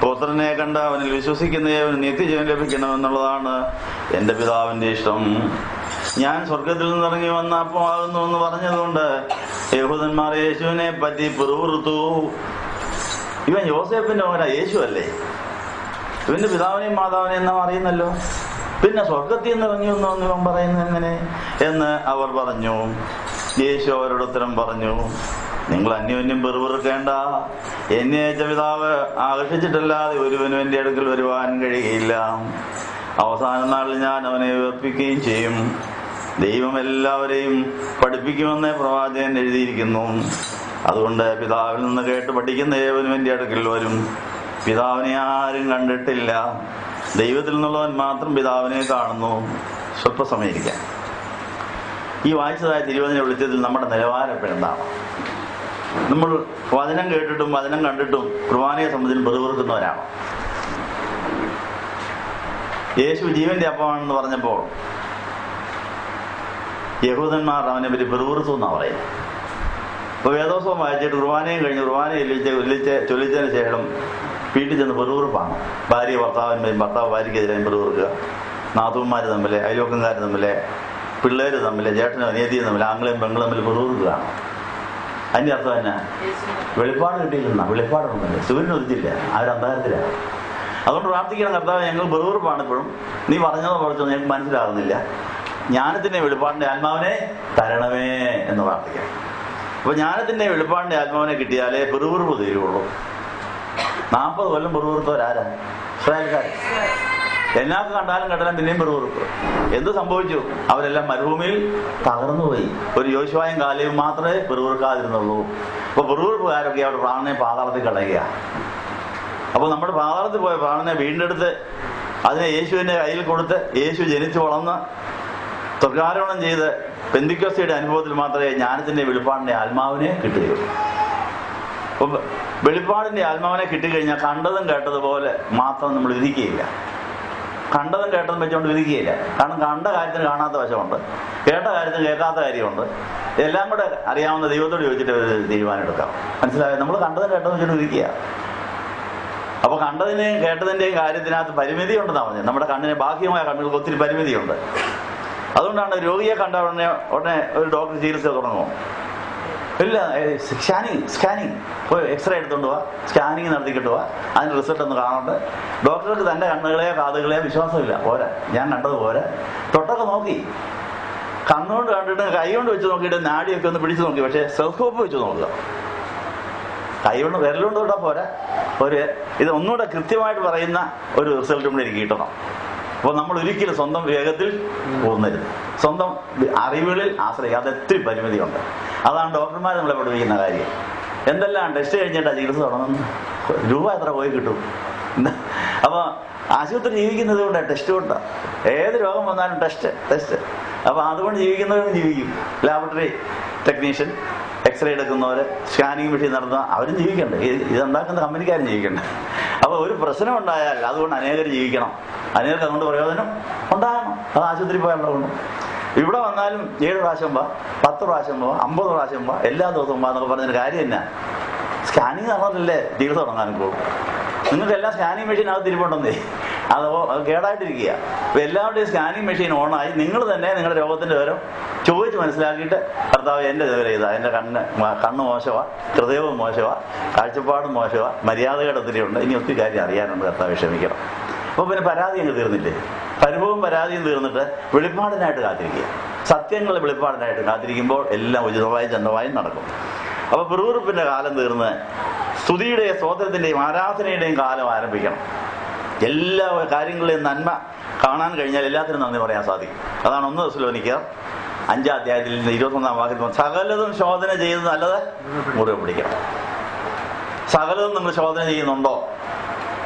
പുത്രനെ കണ്ട് അവനിൽ വിശ്വസിക്കുന്നവന് നിത്യജീവൻ ലഭിക്കണമെന്നുള്ളതാണ് എന്റെ പിതാവിന്റെ ഇഷ്ടം. ഞാൻ സ്വർഗത്തിൽ നിന്നിറങ്ങി വന്ന അപ്പമാകുന്നു എന്ന് പറഞ്ഞതുകൊണ്ട് യഹൂദന്മാർ യേശുവിനെ പറ്റി പിറുപിറുത്തു. ഇവൻ യോസേപ്പിന്റെ മകനാ, യേശു അല്ലേ? ഇവന്റെ പിതാവിനെയും മാതാവിനെയും നാം അറിയുന്നല്ലോ, പിന്നെ സ്വർഗത്തിൽ നിന്ന് ഇറങ്ങി വന്നു ഇവൻ പറയുന്നത് എങ്ങനെ എന്ന് അവർ പറഞ്ഞു. യേശു അവരുടെ ഉത്തരം പറഞ്ഞു, നിങ്ങൾ അന്യോന്യം പെറുപെറുക്കേണ്ട. എന്നെ അയച്ച പിതാവ് ആകർഷിച്ചിട്ടല്ലാതെ ഒരുവനും എൻ്റെ അടുക്കൽ വരുവാൻ കഴിയുകയില്ല. അവസാന നാളിൽ ഞാൻ അവനെ ഉയർപ്പിക്കുകയും ചെയ്യും. ദൈവം എല്ലാവരെയും പഠിപ്പിക്കുമെന്ന് പ്രവാചകൻ എഴുതിയിരിക്കുന്നു. അതുകൊണ്ട് പിതാവിൽ നിന്ന് കേട്ട് പഠിക്കുന്ന ഏവനും എൻ്റെ അടുക്കൽ വരും. പിതാവിനെ ആരും കണ്ടിട്ടില്ല. ദൈവത്തിൽ നിന്നുള്ളവൻ മാത്രം പിതാവിനെ കാണുന്നു. സ്വല്പസമയം ഇരിക്കാം. ഈ വായിച്ചതായ തിരുവചന വെളിച്ചത്തിൽ നമ്മുടെ നിലവാരം എന്താണ്? നമ്മൾ വചനം കേട്ടിട്ടും വചനം കണ്ടിട്ടും കുർബാനയെ സംബന്ധിച്ച് പെറുപെറുക്കുന്നവരാണ്. യേശു ജീവന്റെ അപ്പമാണെന്ന് പറഞ്ഞപ്പോൾ യഹൂദന്മാർ അവനെ പറ്റി പെറുപെറുത്തു എന്നാണ് പറയുന്നത്. ഇപ്പൊ വേദോത്സവം വായിച്ചിട്ട് കുർബാനയും കഴിഞ്ഞ് കുർബാനയെ ചൊല്ലിച്ചതിന് ശേഷം വീട്ടിൽ ചെന്ന് പെറുപെറുപ്പാണ്. ഭാര്യ ഭർത്താവിന്മേലും ഭർത്താവ് ഭാര്യയ്ക്കെതിരെയും പെറുപെറുക്കുക, നാത്തൂന്മാർ തമ്മിൽ, അയൽവക്കംകാർ തമ്മിൽ, പിള്ളേർ തമ്മിൽ, ചേട്ടനും അനിയത്തിയും തമ്മിൽ, ആംഗ്ലയും പെങ്ങളും തമ്മിൽ പെറുപെറുക്കുകയാണ്. അതിൻ്റെ അർത്ഥം തന്നെ വെളിപ്പാട് കിട്ടിയില്ലെന്നാ. വെളിപ്പാടൊന്നുമില്ല, സൂര്യൻ ഉദിച്ചില്ല, അവരന്താരത്തിലാണ്. അതുകൊണ്ട് പ്രാർത്ഥിക്കണം, കർത്താവ് ഞങ്ങൾ പെറുപെറുപ്പാണ് ഇപ്പോഴും, നീ പറഞ്ഞതോ കുറച്ചൊന്നും ഞങ്ങൾക്ക് മനസ്സിലാകുന്നില്ല, ജ്ഞാനത്തിൻ്റെ വെളിപ്പാടിൻ്റെ ആത്മാവിനെ തരണമേ എന്ന് പ്രാർത്ഥിക്കണം. അപ്പോൾ ജ്ഞാനത്തിൻ്റെ വെളിപ്പാടിൻ്റെ ആത്മാവിനെ കിട്ടിയാലേ പെറുപെറുപ്പ് തീരുള്ളൂ. 40 കൊല്ലം പെറുപെറുത്തവരാരാ? ഇസ്രായേൽക്കാർ. എല്ലാവർക്കും കണ്ടാലും കണ്ടാലും പിന്നെയും പെറുപെറുപ്പ്. എന്ത് സംഭവിച്ചു? അവരെല്ലാം മരുഭൂമിയിൽ തകർന്നുപോയി. ഒരു യോശുവായും കാലയും മാത്രമേ പെറുപെറുക്കാതിരുന്നുള്ളൂ. അപ്പോൾ പെറുപെറുപ്പുകാരൊക്കെ അവിടെ പ്രാണനെ പാതാളത്തിൽ കളയുക. അപ്പോൾ നമ്മുടെ പാതാളത്തിൽ പോയ പ്രാണനെ വീണ്ടെടുത്ത് അതിനെ യേശുവിൻ്റെ കയ്യിൽ കൊടുത്ത് യേശു ജനിച്ചു വളർന്ന് സ്വർഗ്ഗാരോഹണം ചെയ്ത് പെന്തിക്കോസ്തിയുടെ അനുഭവത്തിൽ മാത്രമേ ജ്ഞാനത്തിൻ്റെ വെളിപ്പാടിൻ്റെ ആത്മാവിനെ കിട്ടുകയുള്ളൂ. അപ്പം വെളിപ്പാടിൻ്റെ ആത്മാവിനെ കിട്ടിക്കഴിഞ്ഞാൽ കണ്ടതും കേട്ടതുപോലെ മാത്രം നമ്മൾ വിധിക്കുകയില്ല. കണ്ടതും കേട്ടതും വെച്ചുകൊണ്ട് വിധിക്കുകയില്ല. കാരണം കണ്ട കാര്യത്തിന് കാണാത്ത വശമുണ്ട്, കേട്ട കാര്യത്തിന് കേൾക്കാത്ത കാര്യമുണ്ട്. എല്ലാം കൂടെ അറിയാവുന്ന ദൈവത്തോട് ചോദിച്ചിട്ട് ഒരു തീരുമാനം എടുക്കാം. മനസ്സിലായോ? നമ്മൾ കണ്ടതും കേട്ടതും വെച്ചിട്ട് വിധിക്കുക. അപ്പോൾ കണ്ടതിൻ്റെയും കേട്ടതിൻ്റെയും കാര്യത്തിനകത്ത് പരിമിതി ഉണ്ടെന്നാണ് പറഞ്ഞത്. നമ്മുടെ കണ്ണിന് ബാഹ്യമായ കണ്ണുകൾക്ക് ഒത്തിരി പരിമിതിയുണ്ട്. അതുകൊണ്ടാണ് രോഗിയെ കണ്ട ഉടനെ ഒരു ഡോക്ടർ ചികിത്സ തുടങ്ങുമോ? ഇല്ല, സ്കാനിങ് പോയി എക്സ്റേ എടുത്തുകൊണ്ട് പോവാ, സ്കാനിങ് നടത്തിക്കിട്ട് പോവാ, അതിന് റിസൾട്ട് ഒന്ന് കാണട്ടെ. ഡോക്ടർക്ക് തൻ്റെ കണ്ണുകളെയോ കാതുകളെയോ വിശ്വാസമില്ല. പോരാ, ഞാൻ കണ്ടത് പോരാ. തൊട്ടൊക്കെ നോക്കി, കണ്ണുകൊണ്ട് കണ്ടിട്ട് കൈ കൊണ്ട് വെച്ച് നോക്കിയിട്ട് നാടിയൊക്കെ ഒന്ന് പിടിച്ചു നോക്കി. പക്ഷേ സ്റ്റെതസ്കോപ്പ് വെച്ച് നോക്കുക. കൈ കൊണ്ട് വിരലുകൊണ്ട് തൊട്ടാൽ പോരാ, ഇത് ഒന്നുകൂടെ കൃത്യമായിട്ട് പറയുന്ന ഒരു റിസൾട്ടും കൂടെ എനിക്ക് കിട്ടണം. അപ്പോൾ നമ്മൾ ഒരിക്കലും സ്വന്തം വേഗത്തിൽ പോകുന്നരുത്. സ്വന്തം അറിവുകളിൽ ആശ്രയിക്കുക. അത് ഒത്തിരി പരിമിതിയുണ്ട്. അതാണ് ഡോക്ടർമാർ നമ്മളെ പഠിപ്പിക്കുന്ന കാര്യം. എന്തെല്ലാം ടെസ്റ്റ് കഴിഞ്ഞിട്ടാണ് ചികിത്സ തുടങ്ങുന്നത്? രൂപ എത്ര പോയി കിട്ടും? അപ്പോൾ ആശുപത്രി ജീവിക്കുന്നത് കൊണ്ട് ടെസ്റ്റ് കൊണ്ടാണ്. ഏത് രോഗം വന്നാലും ടെസ്റ്റ്. അപ്പോൾ അതുകൊണ്ട് ജീവിക്കുന്നവരും ജീവിക്കും. ലാബറട്ടറി ടെക്നീഷ്യൻ, എക്സ്റേ എടുക്കുന്നവർ, സ്കാനിങ് മെഷീൻ നടത്തുന്ന അവരും ജീവിക്കണ്ടേ? ഇതുണ്ടാക്കുന്ന കമ്പനിക്കാരും ജീവിക്കണ്ടേ? അപ്പോൾ ഒരു പ്രശ്നം ഉണ്ടായാൽ അതുകൊണ്ട് അനേകർ ജീവിക്കണം, അനേകർക്ക് അതുകൊണ്ട് പ്രയോജനം ഉണ്ടാകണം. അത് ആശുപത്രി പോയാലുള്ളതുകൊണ്ട്. ഇവിടെ വന്നാലും 7 പ്രാവശ്യം പോവാ, 10 പ്രാവശ്യം പോവാ, 50 പ്രാവശ്യം പോവാ, എല്ലാ ദിവസവും പോവാ എന്നൊക്കെ പറഞ്ഞൊരു കാര്യം തന്നെ. സ്കാനിങ് നടന്നിട്ടില്ലേ ചികിത്സ തുടങ്ങാനും പോകും. നിങ്ങൾക്ക് എല്ലാം സ്കാനിങ് മെഷീൻ അത് തിരിപ്പുണ്ടെന്നേ, അത് കേടായിട്ടിരിക്കുക. അപ്പോൾ എല്ലാവരുടെയും സ്കാനിങ് മെഷീൻ ഓണായി നിങ്ങൾ തന്നെ നിങ്ങളുടെ രോഗത്തിൻ്റെ വിവരം ചോദിച്ച് മനസ്സിലാക്കിയിട്ട്, കർത്താവ് എൻ്റെ വിവരം ഇതാ, എൻ്റെ കണ്ണ് മോശമാണ്, ഹൃദയവും മോശമാണ്, കാഴ്ചപ്പാടും മോശമാണ്, മര്യാദകളുടെ ഒത്തിരി ഉണ്ട്, ഇനി ഒത്തിരി കാര്യം അറിയാനുണ്ട്, കർത്താവ് ക്ഷമിക്കണം. അപ്പോൾ പിന്നെ പരാതി അങ്ങ് തീർന്നില്ലേ? പരിഭവവും പരാതിയും തീർന്നിട്ട് വെളിപ്പാടിനായിട്ട് കാത്തിരിക്കുക. സത്യങ്ങളുടെ വെളിപ്പാടിനായിട്ട് കാത്തിരിക്കുമ്പോൾ എല്ലാം ഉചിതമായും ചന്തമായും നടക്കും. അപ്പോൾ പെറുപെറുപ്പിൻ്റെ കാലം തീർന്ന് സ്തുതിയുടെയും സ്തോത്രത്തിൻ്റെയും ആരാധനയുടെയും കാലം ആരംഭിക്കണം. എല്ലാ കാര്യങ്ങളുടെയും നന്മ കാണാൻ കഴിഞ്ഞാൽ എല്ലാത്തിനും നന്ദി പറയാൻ സാധിക്കും. അതാണ് 1 തെസ്സലോനിക്കർ 5-ാം അധ്യായത്തിൽ 21-ാം വാക്യത്തിൽ സകലതും ശോധന ചെയ്ത് നല്ലത് മുറുകെ പിടിക്കണം. സകലതും നമ്മൾ ശോധന ചെയ്യുന്നുണ്ടോ?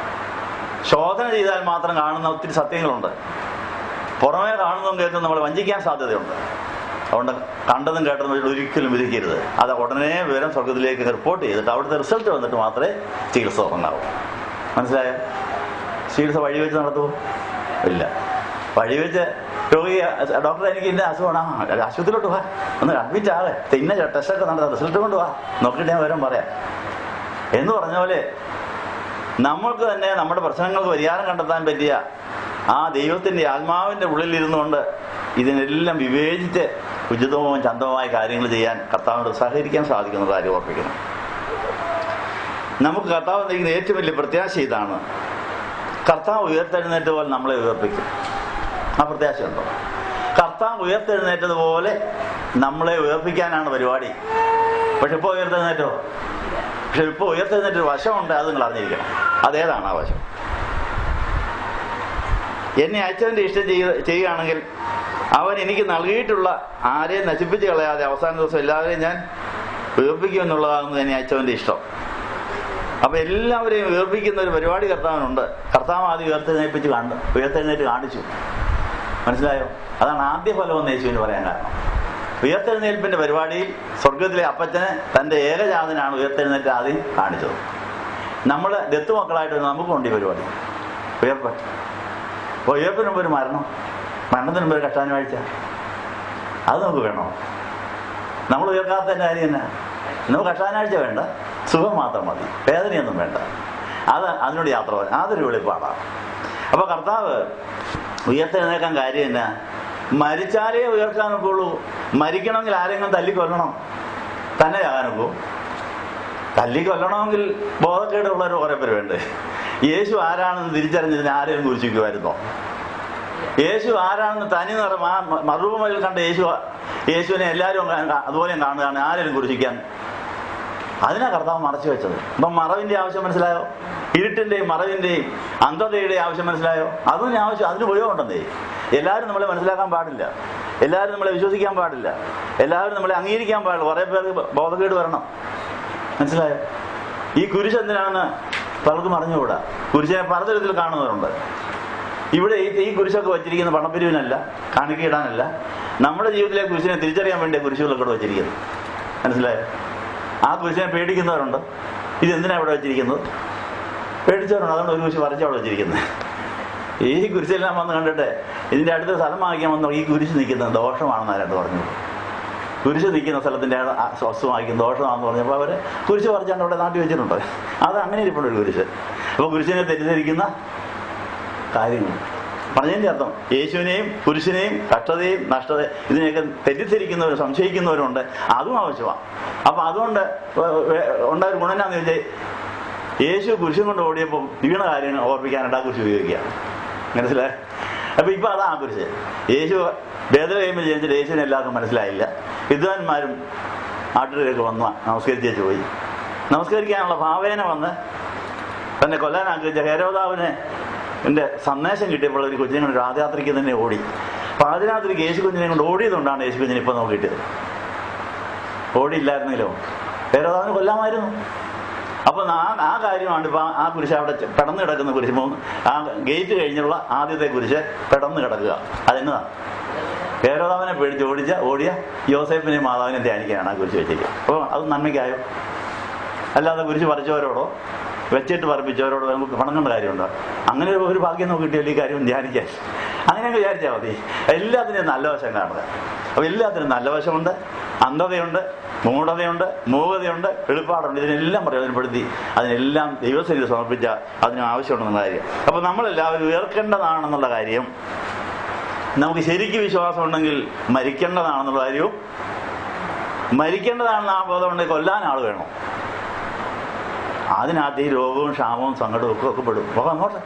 ശോധന ചെയ്താൽ മാത്രം കാണുന്ന ഒത്തിരി സത്യങ്ങളുണ്ട്. പുറമേ കാണുന്നതും കേൾക്കുന്നതും നമ്മളെ വഞ്ചിക്കാൻ സാധ്യതയുണ്ട്. അതുകൊണ്ട് കണ്ടതും കേട്ടതും ഒരിക്കലും വിധിക്കരുത്. അത് ഉടനെ വിവരം സ്വർഗത്തിലേക്ക് റിപ്പോർട്ട് ചെയ്തിട്ട് അവിടുത്തെ റിസൾട്ട് വന്നിട്ട് മാത്രമേ ചികിത്സ തുടങ്ങാവൂ. മനസ്സിലായോ? ചികിത്സ വഴിവെച്ച് നടത്തുമോ? ഇല്ല. വഴിവെച്ച് രോഗിയെ ഡോക്ടർ എനിക്ക് ഇന്ന അസുഖമാണ്, ആശുപത്രിയിലോട്ട് പോവാ, ഒന്ന് അഡ്മിറ്റ് ആകെ, ഇന്ന ടെസ്റ്റൊക്കെ നടത്താം, റിസൾട്ട് കൊണ്ട് പോവാ, നോക്കിയിട്ട് ഞാൻ വിവരം പറയാം എന്ന് പറഞ്ഞ പോലെ നമ്മൾക്ക് തന്നെ നമ്മുടെ പ്രശ്നങ്ങൾക്ക് പരിഹാരം കണ്ടെത്താൻ പറ്റിയ ആ ദൈവത്തിൻ്റെ ആത്മാവിൻ്റെ ഉള്ളിലിരുന്നു കൊണ്ട് ഇതിനെല്ലാം വിവേചിച്ച് ഉചിതവും ചന്തവുമായ കാര്യങ്ങൾ ചെയ്യാൻ കർത്താവിനോട് സഹകരിക്കാൻ സാധിക്കുന്ന കാര്യം ഓർപ്പിക്കണം. നമുക്ക് കർത്താവ് നൽകുന്ന ഏറ്റവും വലിയ പ്രത്യാശ ഇതാണ്. കർത്താവ് ഉയർത്തെഴുന്നേറ്റ് പോലെ നമ്മളെ ഉയർപ്പിക്കും. ആ പ്രത്യാശയുണ്ടോ? കർത്താവ് ഉയർത്തെഴുന്നേറ്റതുപോലെ നമ്മളെ ഉയർപ്പിക്കാനാണ് പരിപാടി. പക്ഷെ ഇപ്പോൾ ഉയർത്തെഴുന്നേറ്റോ? പക്ഷെ ഇപ്പോൾ ഉയർത്തെഴുന്നേറ്റൊരു വശമുണ്ട്, അത് നിങ്ങൾ അറിഞ്ഞിരിക്കണം. അതേതാണ് ആ വശം? എന്നെ അയച്ചവന്റെ ഇഷ്ടം ചെയ്യുകയാണെങ്കിൽ അവൻ എനിക്ക് നൽകിയിട്ടുള്ള ആരെയും നശിപ്പിച്ച് കളയാതെ അവസാന ദിവസം എല്ലാവരെയും ഞാൻ ഉയർപ്പിക്കുമെന്നുള്ളതാകുന്നത് എന്നെ അയച്ചവന്റെ ഇഷ്ടം. അപ്പൊ എല്ലാവരെയും ഉയർപ്പിക്കുന്ന ഒരു പരിപാടി കർത്താവിനുണ്ട്. കർത്താവ് ആദ്യം ഉയർത്തെഴുന്നേറ്റ് കാണിച്ചു. മനസ്സിലായോ? അതാണ് ആദ്യ ഫലം എന്ന് യേശുവിന് പറയാൻ കാരണം. ഉയർത്തെഴുന്നേൽപ്പിന്റെ പരിപാടിയിൽ സ്വർഗത്തിലെ അപ്പച്ചന് തന്റെ ഏകജാതനാണ് ഉയർത്തെഴുന്നേറ്റ് ആദ്യം കാണിച്ചത്. നമ്മൾ ദത്തുമക്കളായിട്ട് നമുക്കുണ്ട് ഈ പരിപാടി, ഉയർപ്പ്. അപ്പോൾ ഉയർപ്പിന് മുമ്പ് ഒരു മരണത്തിന് മുമ്പ് ഒരു കഷ്ടാനുവാഴ്ച, അത് നമുക്ക് വേണോ? നമ്മൾ ഉയർക്കാത്തതിൻ്റെ കാര്യം തന്നെ. നമുക്ക് കഷ്ടാനാഴ്ച വേണ്ട, സുഖം മാത്രം മതി, വേദനയൊന്നും വേണ്ട. അതിനോട് യാത്ര പോകാൻ അതൊരു വെളിപ്പാടാണ്. അപ്പോൾ കർത്താവ് ഉയർത്തെഴുന്നേക്കാൻ കാര്യം എന്നാ? മരിച്ചാലേ ഉയർക്കാൻ ഒക്കുള്ളൂ. മരിക്കണമെങ്കിൽ ആരെങ്കിലും തല്ലിക്കൊല്ലണം, തന്നെ ചാകാനൊക്കൂ. തല്ലിക്കൊല്ലണമെങ്കിൽ ബോധക്കേടുള്ളവർ കുറേ പേര് വേണ്ടേ? യേശു ആരാണെന്ന് തിരിച്ചറിഞ്ഞതിന് ആരെയും കുരിശിക്കുമായിരുന്നോ? യേശു ആരാണെന്ന് തനി നിറം ആ മറുപടിയിൽ കണ്ട യേശുവിനെ എല്ലാവരും അതുപോലെയും കാണുകയാണ്. ആരെയും കുരിശിക്കാൻ അതിനാ കർത്താവ് മറച്ചു വെച്ചത്. അപ്പം മറവിന്റെ ആവശ്യം മനസ്സിലായോ? ഇരുട്ടിന്റെയും മറവിന്റെയും അന്ധതയുടെയും ആവശ്യം മനസ്സിലായോ? അതിന് ഉപയോഗമുണ്ടെന്നേ. എല്ലാവരും നമ്മളെ മനസ്സിലാക്കാൻ പാടില്ല, എല്ലാവരും നമ്മളെ വിശ്വസിക്കാൻ പാടില്ല, എല്ലാവരും നമ്മളെ അംഗീകരിക്കാൻ പാടില്ല. കുറേ പേർക്ക് ബോധക്കേട് വരണം. മനസ്സിലായോ? ഈ കുരിശ് എന്തിനാണെന്ന് പലർക്കും അറിഞ്ഞുകൂടാ. കുരിശിനെ പലതരത്തിൽ കാണുന്നവരുണ്ട്. ഇവിടെ ഈ കുരിശൊക്കെ വച്ചിരിക്കുന്ന പണപ്പിരിവിനല്ല, കാണിക്കയിടാനല്ല, നമ്മുടെ ജീവിതത്തിലെ കുരിശിനെ തിരിച്ചറിയാൻ വേണ്ടിയ കുരിശുകളൊക്കെ വച്ചിരിക്കുന്നത്. മനസ്സിലായോ? ആ കുരിശിനെ പേടിക്കുന്നവരുണ്ട്. ഇതെന്തിനാണ് ഇവിടെ വെച്ചിരിക്കുന്നത്? പേടിച്ചവരുണ്ട്. അതുകൊണ്ട് ഒരു കുരിശ് വരച്ച് അവിടെ വെച്ചിരിക്കുന്നത്. ഈ കുരിശെല്ലാം വന്ന് കണ്ടിട്ട് ഇതിൻ്റെ അടുത്ത സ്ഥലം വാങ്ങിക്കാൻ വന്നോ ഈ കുരിശ് നിൽക്കുന്നത് ദോഷമാണെന്ന് ആരായിട്ട് പറഞ്ഞു. കുരിശ് നിൽക്കുന്ന സ്ഥലത്തിൻ്റെ വസ്തു വാങ്ങിക്കുന്ന ദോഷമാണെന്ന് പറഞ്ഞപ്പോൾ അവർ കുരിശ് പറിച്ചാണ്ട് അവിടെ നാട്ടി വെച്ചിട്ടുണ്ട്. അത് അങ്ങനെ ഇരിപ്പുണ്ട് ഒരു കുരിശ്. അപ്പോൾ കുരിശിനെ തെറ്റിദ്ധരിക്കുന്ന കാര്യങ്ങൾ പറഞ്ഞതിൻ്റെ അർത്ഥം യേശുവിനെയും കുരിശിനെയും കഷ്ടതയും നഷ്ടതയും ഇതിനെയൊക്കെ തെറ്റിദ്ധരിക്കുന്നവരും സംശയിക്കുന്നവരുണ്ട്. അതും ആവശ്യമാണ്. അപ്പം അതുകൊണ്ട് ഉണ്ടായ ഒരു ഗുണം എന്നാന്ന് ചോദിച്ചാൽ യേശു കുരിശും കൊണ്ട് ഓടിയപ്പോൾ വീണ കാര്യങ്ങൾ ഓർപ്പിക്കാനായിട്ട് ആ കുരിശ് ഉപയോഗിക്കുക. മനസ്സിലായി? അപ്പം ഇപ്പം അതാ ആ കുരിശ്. യേശു ഭേദകൈമിൽ ജനിച്ചിട്ട് യേശുവിനെ എല്ലാവർക്കും മനസ്സിലായില്ല. വിദ്വാൻമാരും നാട്ടിലേക്ക് വന്ന് നമസ്കരിച്ചു പോയി. നമസ്കരിക്കാനുള്ള ഭാവേന വന്ന് തന്നെ കൊല്ലാൻ ആഗ്രഹിച്ച ഹേരോദാവിനെ എൻ്റെ സന്ദേശം കിട്ടിയപ്പോൾ ഒരു കുഞ്ഞിനെ കൊണ്ട് രാത്രിക്ക് തന്നെ ഓടി. പാതിരാത്രിക്ക് യേശു കുഞ്ഞിനെ കൊണ്ട് ഓടിയതുകൊണ്ടാണ് യേശു കുഞ്ഞിനെ ഇപ്പം നമുക്ക് കിട്ടിയത്. ഓടിയില്ലായിരുന്നല്ലോ ഹേരോദാവിനെ കൊല്ലാമായിരുന്നു. അപ്പം ആ കാര്യമാണ് ഇപ്പം ആ കുരിശ് അവിടെ പെടന്ന് കിടക്കുന്ന കുരിശ്. ആ ഗേറ്റ് കഴിഞ്ഞുള്ള ആദ്യത്തെ കുരിശ് പെടന്ന് കിടക്കുക. അതെന്നതാണ്? ഹേരോദാവിനെ പേടിച്ച് ഓടിയ യോസേഫിനെയും മാതാവിനെയും ധ്യാനിക്കാനാണ് ആ കുരിശ് വെച്ചിരിക്കുക. അപ്പോൾ അത് നന്മയ്ക്കായോ? അല്ലാതെ കുരിശ് പറിച്ചവരോടോ വെച്ചിട്ട് പറപ്പിച്ചവരോട് നമുക്ക് പണങ്ങേണ്ട കാര്യമുണ്ടോ? അങ്ങനെ ഒരു ഭാഗ്യം നമുക്ക് കിട്ടിയാൽ ഈ കാര്യം ധ്യാനിക്കാൻ അങ്ങനെയൊക്കെ വിചാരിച്ചാൽ മതി. എല്ലാത്തിനും നല്ല വശം കാണുക. അപ്പോൾ എല്ലാത്തിനും നല്ല വശമുണ്ട്, അന്ധതയുണ്ട്, മൂഢതയുണ്ട്, മൂകതയുണ്ട്, വെളിപ്പാടുണ്ട്. ഇതിനെല്ലാം പ്രയോജനപ്പെടുത്തി അതിനെല്ലാം ദൈവസന്നിധിയിൽ സമർപ്പിച്ച അതിന് ആവശ്യമുണ്ടെന്നുള്ള കാര്യം. അപ്പോൾ നമ്മളെല്ലാവരും ഉയർക്കേണ്ടതാണെന്നുള്ള കാര്യം, നമുക്ക് ശരിക്കും വിശ്വാസം ഉണ്ടെങ്കിൽ മരിക്കേണ്ടതാണെന്നുള്ള കാര്യവും, മരിക്കേണ്ടതാണെന്ന് ആ ബോധമുണ്ടെങ്കിൽ കൊല്ലാൻ ആൾ വേണം. അതിനകത്ത് ഈ രോഗവും ക്ഷാമവും സങ്കടവും ഒക്കെ പെടും. അപ്പോൾ അങ്ങോട്ട്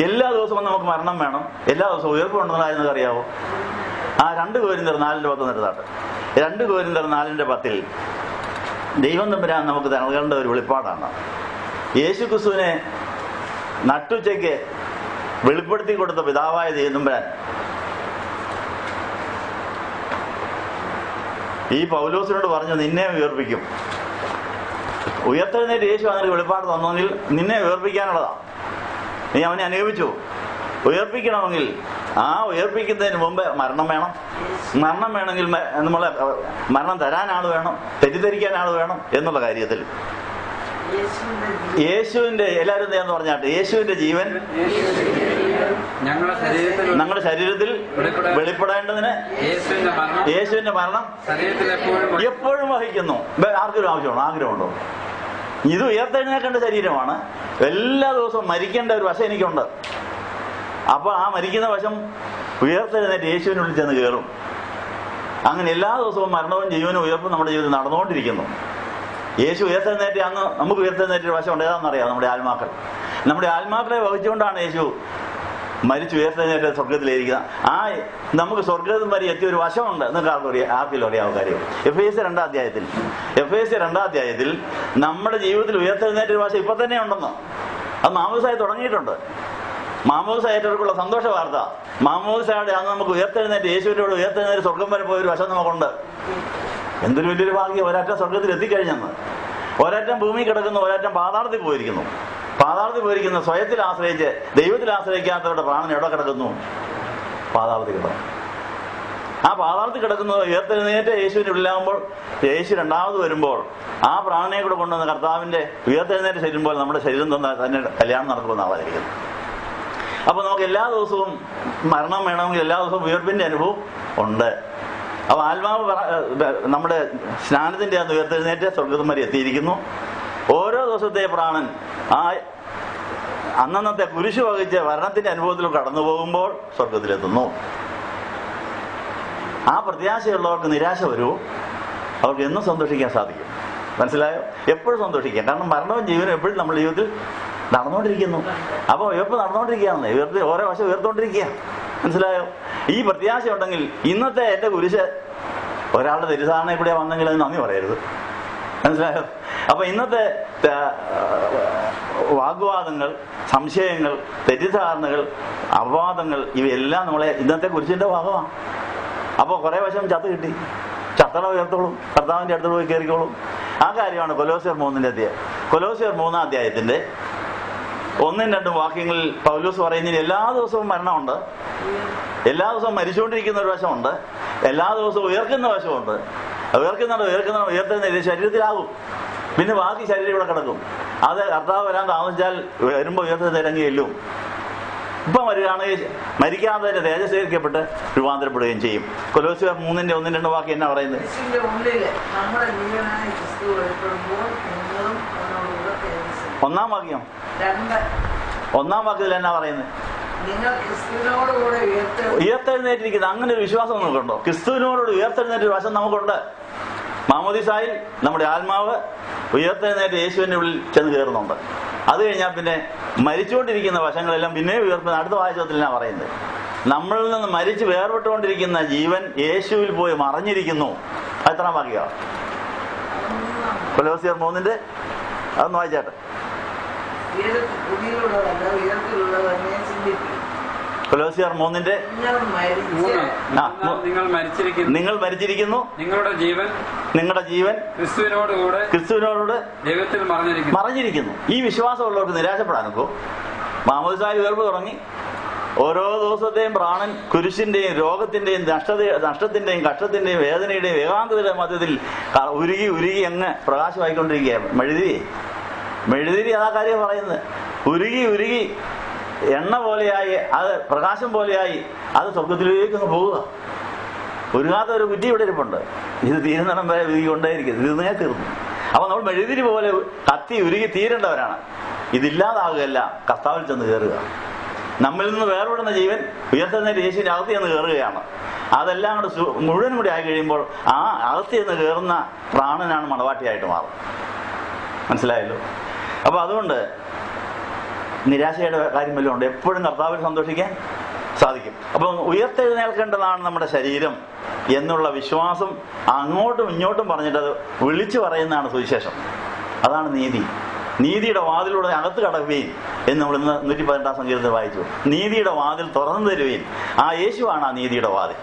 എല്ലാ ദിവസവും നമുക്ക് മരണം വേണം, എല്ലാ ദിവസവും ഉയർപ്പുണ്ടെന്നുള്ള കാര്യം നിങ്ങൾക്ക് അറിയാവോ? ആ 2 കൊരിന്ത്യർ 4:10 എടുത്താട്ട്. 2 കൊരിന്ത്യർ 4:10 ദൈവം തമ്പുരാൻ നമുക്ക് നൽകേണ്ട ഒരു വെളിപ്പാടാണ്. യേശുക്രിസ്തുവിനെ നട്ടുച്ചയ്ക്ക് വെളിപ്പെടുത്തി കൊടുത്ത പിതാവായ ദൈവം തമ്പുരാൻ ഈ പൗലോസിനോട് പറഞ്ഞു, നിന്നെ ഉയർപ്പിക്കും. ഉയർത്തെഴുന്നേറ്റ് യേശു അങ്ങനെ വെളിപ്പാട് തന്നെങ്കിൽ നിന്നെ ഉയർപ്പിക്കാനുള്ളതാണ്. നീ അവനെ അനുഗമിച്ചു. ഉയർപ്പിക്കണമെങ്കിൽ ആ ഉയർപ്പിക്കുന്നതിന് മുമ്പ് മരണം വേണം. മരണം വേണമെങ്കിൽ നമ്മളെ മരണം തരാൻ ആൾ വേണം, തെറ്റിദ്ധരിക്കാൻ ആൾ വേണം എന്നുള്ള കാര്യത്തിൽ യേശുവിന്റെ എല്ലാവരും എന്ന് പറഞ്ഞാട്ട് യേശുവിന്റെ ജീവൻ ഞങ്ങളുടെ ശരീരത്തിൽ വെളിപ്പെടേണ്ടതിന് യേശുവിന്റെ മരണം എപ്പോഴും വഹിക്കുന്നു. ആർക്കൊരു ആഗ്രഹമുണ്ടോ? ഇത് ഉയർത്തെഴുന്നേൽക്കേണ്ട ശരീരമാണ്. എല്ലാ ദിവസവും മരിക്കേണ്ട ഒരു വശം എനിക്കുണ്ട്. അപ്പൊ ആ മരിക്കുന്ന വശം ഉയർത്തെഴുന്നേറ്റ് യേശുവിനുള്ളിൽ ചെന്ന് കയറും. അങ്ങനെ എല്ലാ ദിവസവും മരണവും ജീവനും ഉയർപ്പും നമ്മുടെ ജീവിതത്തിൽ നടന്നുകൊണ്ടിരിക്കുന്നു. യേശു ഉയർത്തെഴുന്നേറ്റ് അന്ന് നമുക്ക് ഉയർത്തെഴുന്നേറ്റൊരു വശമുണ്ട്. ഏതാണെന്നറിയാം? നമ്മുടെ ആത്മാക്കളെ വഹിച്ചുകൊണ്ടാണ് യേശു മരിച്ചു ഉയർത്തെഴുന്നേറ്റ് സ്വർഗത്തിലിരിക്കുന്ന നമുക്ക് സ്വർഗത്തിൽ വരെ എത്തിയ ഒരു വശമുണ്ട്. നിങ്ങൾക്ക് ആർക്കെങ്കിലും അറിയാവുന്ന കാര്യം. എഫേസ്യർ 2-ാം അധ്യായത്തിൽ നമ്മുടെ ജീവിതത്തിൽ ഉയർത്തെഴുന്നേറ്റ ഒരു വശം ഇപ്പൊ തന്നെ ഉണ്ടെന്ന്. അത് മാമോദിസയായി തുടങ്ങിയിട്ടുണ്ട്. മാമോദിസയായിട്ടുള്ള സന്തോഷ വാർത്ത. മാമോദിസയുടെ അന്ന് നമുക്ക് ഉയർത്തെഴുന്നേറ്റ് യേശുവിന്റെ കൂടെ ഉയർത്തെഴുന്നേറ്റ് സ്വർഗം വരെ പോയൊരു വശം നമുക്കുണ്ട്. എന്തൊരു വലിയൊരു ഭാഗ്യം. ഒരറ്റം സ്വർഗത്തിൽ എത്തിക്കഴിഞ്ഞെന്ന്. ഒരറ്റം ഭൂമി കിടക്കുന്നു, ഒരറ്റം പാതാളത്തിൽ പോയിരിക്കുന്നു. സ്വയത്തിൽ ആശ്രയിച്ച് ദൈവത്തിൽ ആശ്രയിക്കാത്തവരുടെ പ്രാണൻ എവിടെ കിടക്കുന്നു? പാതാളത്തിൽ കിടക്കും. ആ പാതാളത്തിൽ കിടക്കുന്നത് ഉയർത്തെഴുന്നേറ്റ് യേശുവിന്റെ ഉള്ളിലാകുമ്പോൾ, യേശു രണ്ടാമത് വരുമ്പോൾ ആ പ്രാണനെ കൂടെ കൊണ്ടുവന്ന് കർത്താവിന്റെ ഉയർത്തെഴുന്നേറ്റ് ചെല്ലുമ്പോൾ നമ്മുടെ ശരീരം തന്നെ കല്യാണം നടക്കുമെന്നാണ് പറഞ്ഞിരിക്കുന്നത്. അപ്പൊ നമുക്ക് എല്ലാ ദിവസവും മരണം വേണമെങ്കിൽ എല്ലാ ദിവസവും ഉയർപ്പിന്റെ അനുഭവം ഉണ്ട്. അപ്പൊ ആത്മാവ് നമ്മുടെ സ്നാനത്തിന്റെ അന്ന് ഉയർത്തെഴുന്നേറ്റ് സ്വർഗം വരെ എത്തിയിരിക്കുന്നു. ഓരോ ദിവസത്തെ പ്രാണൻ അന്നത്തെ കുരിശു വഹിച്ച് മരണത്തിന്റെ അനുഭവത്തിൽ കടന്നു പോകുമ്പോൾ സ്വർഗത്തിലെത്തുന്നു. ആ പ്രത്യാശയുള്ളവർക്ക് നിരാശ വരുമോ? അവർക്ക് എന്നും സന്തോഷിക്കാൻ സാധിക്കും. മനസ്സിലായോ? എപ്പോഴും സന്തോഷിക്കാം. കാരണം മരണവും ജീവനും എപ്പോഴും നമ്മുടെ ജീവിതത്തിൽ നടന്നുകൊണ്ടിരിക്കുന്നു. അപ്പോൾ ഉയർപ്പ് നടന്നുകൊണ്ടിരിക്കുകയാണെന്ന്, ഓരോ വശം ഉയർത്തുകൊണ്ടിരിക്കുക. മനസ്സിലായോ? ഈ പ്രത്യാശ ഉണ്ടെങ്കിൽ ഇന്നത്തെ എന്റെ കുരിശ് ഒരാളുടെ തെറ്റിദ്ധാരണയിൽ കൂടെ വന്നെങ്കിൽ അത് നന്ദി പറയരുത്. മനസ്സിലായോ? അപ്പൊ ഇന്നത്തെ വാഗ്വാദങ്ങൾ, സംശയങ്ങൾ, തെറ്റിദ്ധാരണകൾ, അപവാദങ്ങൾ ഇവയെല്ലാം നമ്മളെ ഇന്നത്തെ കുരിശിന്റെ ഭാഗമാണ്. അപ്പോൾ കുറെ വശം ചത്ത് കിട്ടി. ചത്തള ഉയർത്തോളും, കർത്താവിന്റെ അടുത്തോട് പോയി കയറിക്കോളും. ആ കാര്യമാണ് കൊലോസ്യർ 3-ാം അധ്യായത്തിന്റെ 1-2 വാക്യങ്ങളിൽ പൗലോസ് പറയുന്നതിന് എല്ലാ ദിവസവും മരണമുണ്ട്, എല്ലാ ദിവസവും മരിച്ചുകൊണ്ടിരിക്കുന്ന ഒരു വശമുണ്ട്, എല്ലാ ദിവസവും ഉയർക്കുന്ന വശമുണ്ട്. ഉയർത്തുന്ന ശരീരത്തിലാകും. പിന്നെ ബാക്കി ശരീരം ഇവിടെ കിടക്കും. അത് കർത്താവ് വരാൻ താമസിച്ചാൽ വരുമ്പോൾ ഉയർത്തുന്ന ഇറങ്ങിയെല്ലും. ഇപ്പം വരികയാണെങ്കിൽ മരിക്കാതെ തേജസ്കരിക്കപ്പെട്ട് രൂപാന്തരപ്പെടുകയും ചെയ്യും. കൊലോസ്യർ 3-1-2 വാക്യം എന്നാ പറയുന്നത്? ഒന്നാം വാക്യത്തിൽ എന്നാ പറയുന്നത്? ഉയർത്തെഴുന്നേറ്റിരിക്കുന്നത്. അങ്ങനെ ഒരു വിശ്വാസം നമുക്കുണ്ടോ? ക്രിസ്തുവിനോട് ഉയർത്തെഴുന്നേറ്റ വശം നമുക്കുണ്ട്. മാമോദിസായിൽ നമ്മുടെ ആത്മാവ് ഉയർത്തെഴുന്നേറ്റ് യേശുവിന്റെ ഉള്ളിൽ ചെന്ന് കയറുന്നുണ്ട്. അത് കഴിഞ്ഞാൽ പിന്നെ മരിച്ചുകൊണ്ടിരിക്കുന്ന വശങ്ങളെല്ലാം പിന്നെയും ഉയർത്തുന്ന അടുത്ത വാചകത്തിൽ എന്നാ പറയുന്നത്? നമ്മളിൽ നിന്ന് മരിച്ച് വേർപെട്ടുകൊണ്ടിരിക്കുന്ന ജീവൻ യേശുവിൽ പോയി മറഞ്ഞിരിക്കുന്നു. എത്രാം വാക്യമാണ്? കൊലോസ്യർ 3 അതൊന്ന് വായിച്ചാട്ടെ. കൊലോസ്യർ 3 നിങ്ങൾ മരിച്ചിരിക്കുന്നു, നിങ്ങളുടെ ജീവൻ ക്രിസ്തുവിനോട് മറഞ്ഞിരിക്കുന്നു. ഈ വിശ്വാസമുള്ളവർക്ക് നിരാശപ്പെടാനൊക്കെ മാമോദിസായിൽ ഉയർപ്പ് തുടങ്ങി. ഓരോ ദിവസത്തെയും പ്രാണൻ കുരിശിന്റെയും രോഗത്തിന്റെയും നഷ്ടത്തിന്റെയും കഷ്ടത്തിന്റെയും വേദനയുടെയും ഏകാന്തതയുടെ മധ്യത്തിൽ ഉരുകി അങ്ങ് പ്രകാശമായിക്കൊണ്ടിരിക്കുക. മെഴുതിരി അതാ കാര്യം പറയുന്നത്. ഉരുകി എണ്ണ പോലെയായി, അത് പ്രകാശം പോലെയായി, അത് സ്വർഗത്തിലേക്ക് അങ്ങ് പോവുക. ഉരുകാത്ത ഒരു കുറ്റി ഇവിടെ ഇരിപ്പുണ്ട്. ഇത് തീരുന്നിടം വരെ ഉരുകിക്കൊണ്ടേയിരിക്കും. തീർന്നേ തീർന്നു. അപ്പൊ നമ്മൾ മെഴുതിരി പോലെ കത്തി ഉരുകി തീരേണ്ടവരാണ്. ഇതില്ലാതാകുകയല്ല, കർത്താവിൽ ചെന്ന് കയറുക. നമ്മിൽ നിന്ന് വേർപെടുന്ന ജീവൻ ഉയർത്തെഴുന്നേറ്റ് യേശുവിന്റെ അകത്ത് ചെന്ന് കയറുകയാണ്. അതെല്ലാം കൂടെ മുഴുവനും കൂടി ആയി കഴിയുമ്പോൾ ആ അകത്ത് ചെന്ന് കയറുന്ന പ്രാണനാണ് മണവാട്ടിയായിട്ട് മാറും. മനസ്സിലായല്ലോ? അപ്പൊ അതുകൊണ്ട് നിരാശയുടെ കാര്യം വല്ലതും ഉണ്ട്. എപ്പോഴും കർത്താവിൽ സന്തോഷിക്കാൻ സാധിക്കും. അപ്പം ഉയർത്തെഴുന്നേൽക്കേണ്ടതാണ് നമ്മുടെ ശരീരം എന്നുള്ള വിശ്വാസം അങ്ങോട്ടും ഇങ്ങോട്ടും പറഞ്ഞിട്ട് അത് വിളിച്ചു പറയുന്നതാണ് സുവിശേഷം. അതാണ് നീതിയുടെ വാതിലൂടെ അകത്ത് കടക്കുകയും എന്ന് നമ്മൾ ഇന്ന് 118-ാം സങ്കീർത്തനത്തിൽ വായിച്ചു. നീതിയുടെ വാതിൽ തുറന്നു തരുകയും ആ യേശുവാണ് ആ നീതിയുടെ വാതിൽ.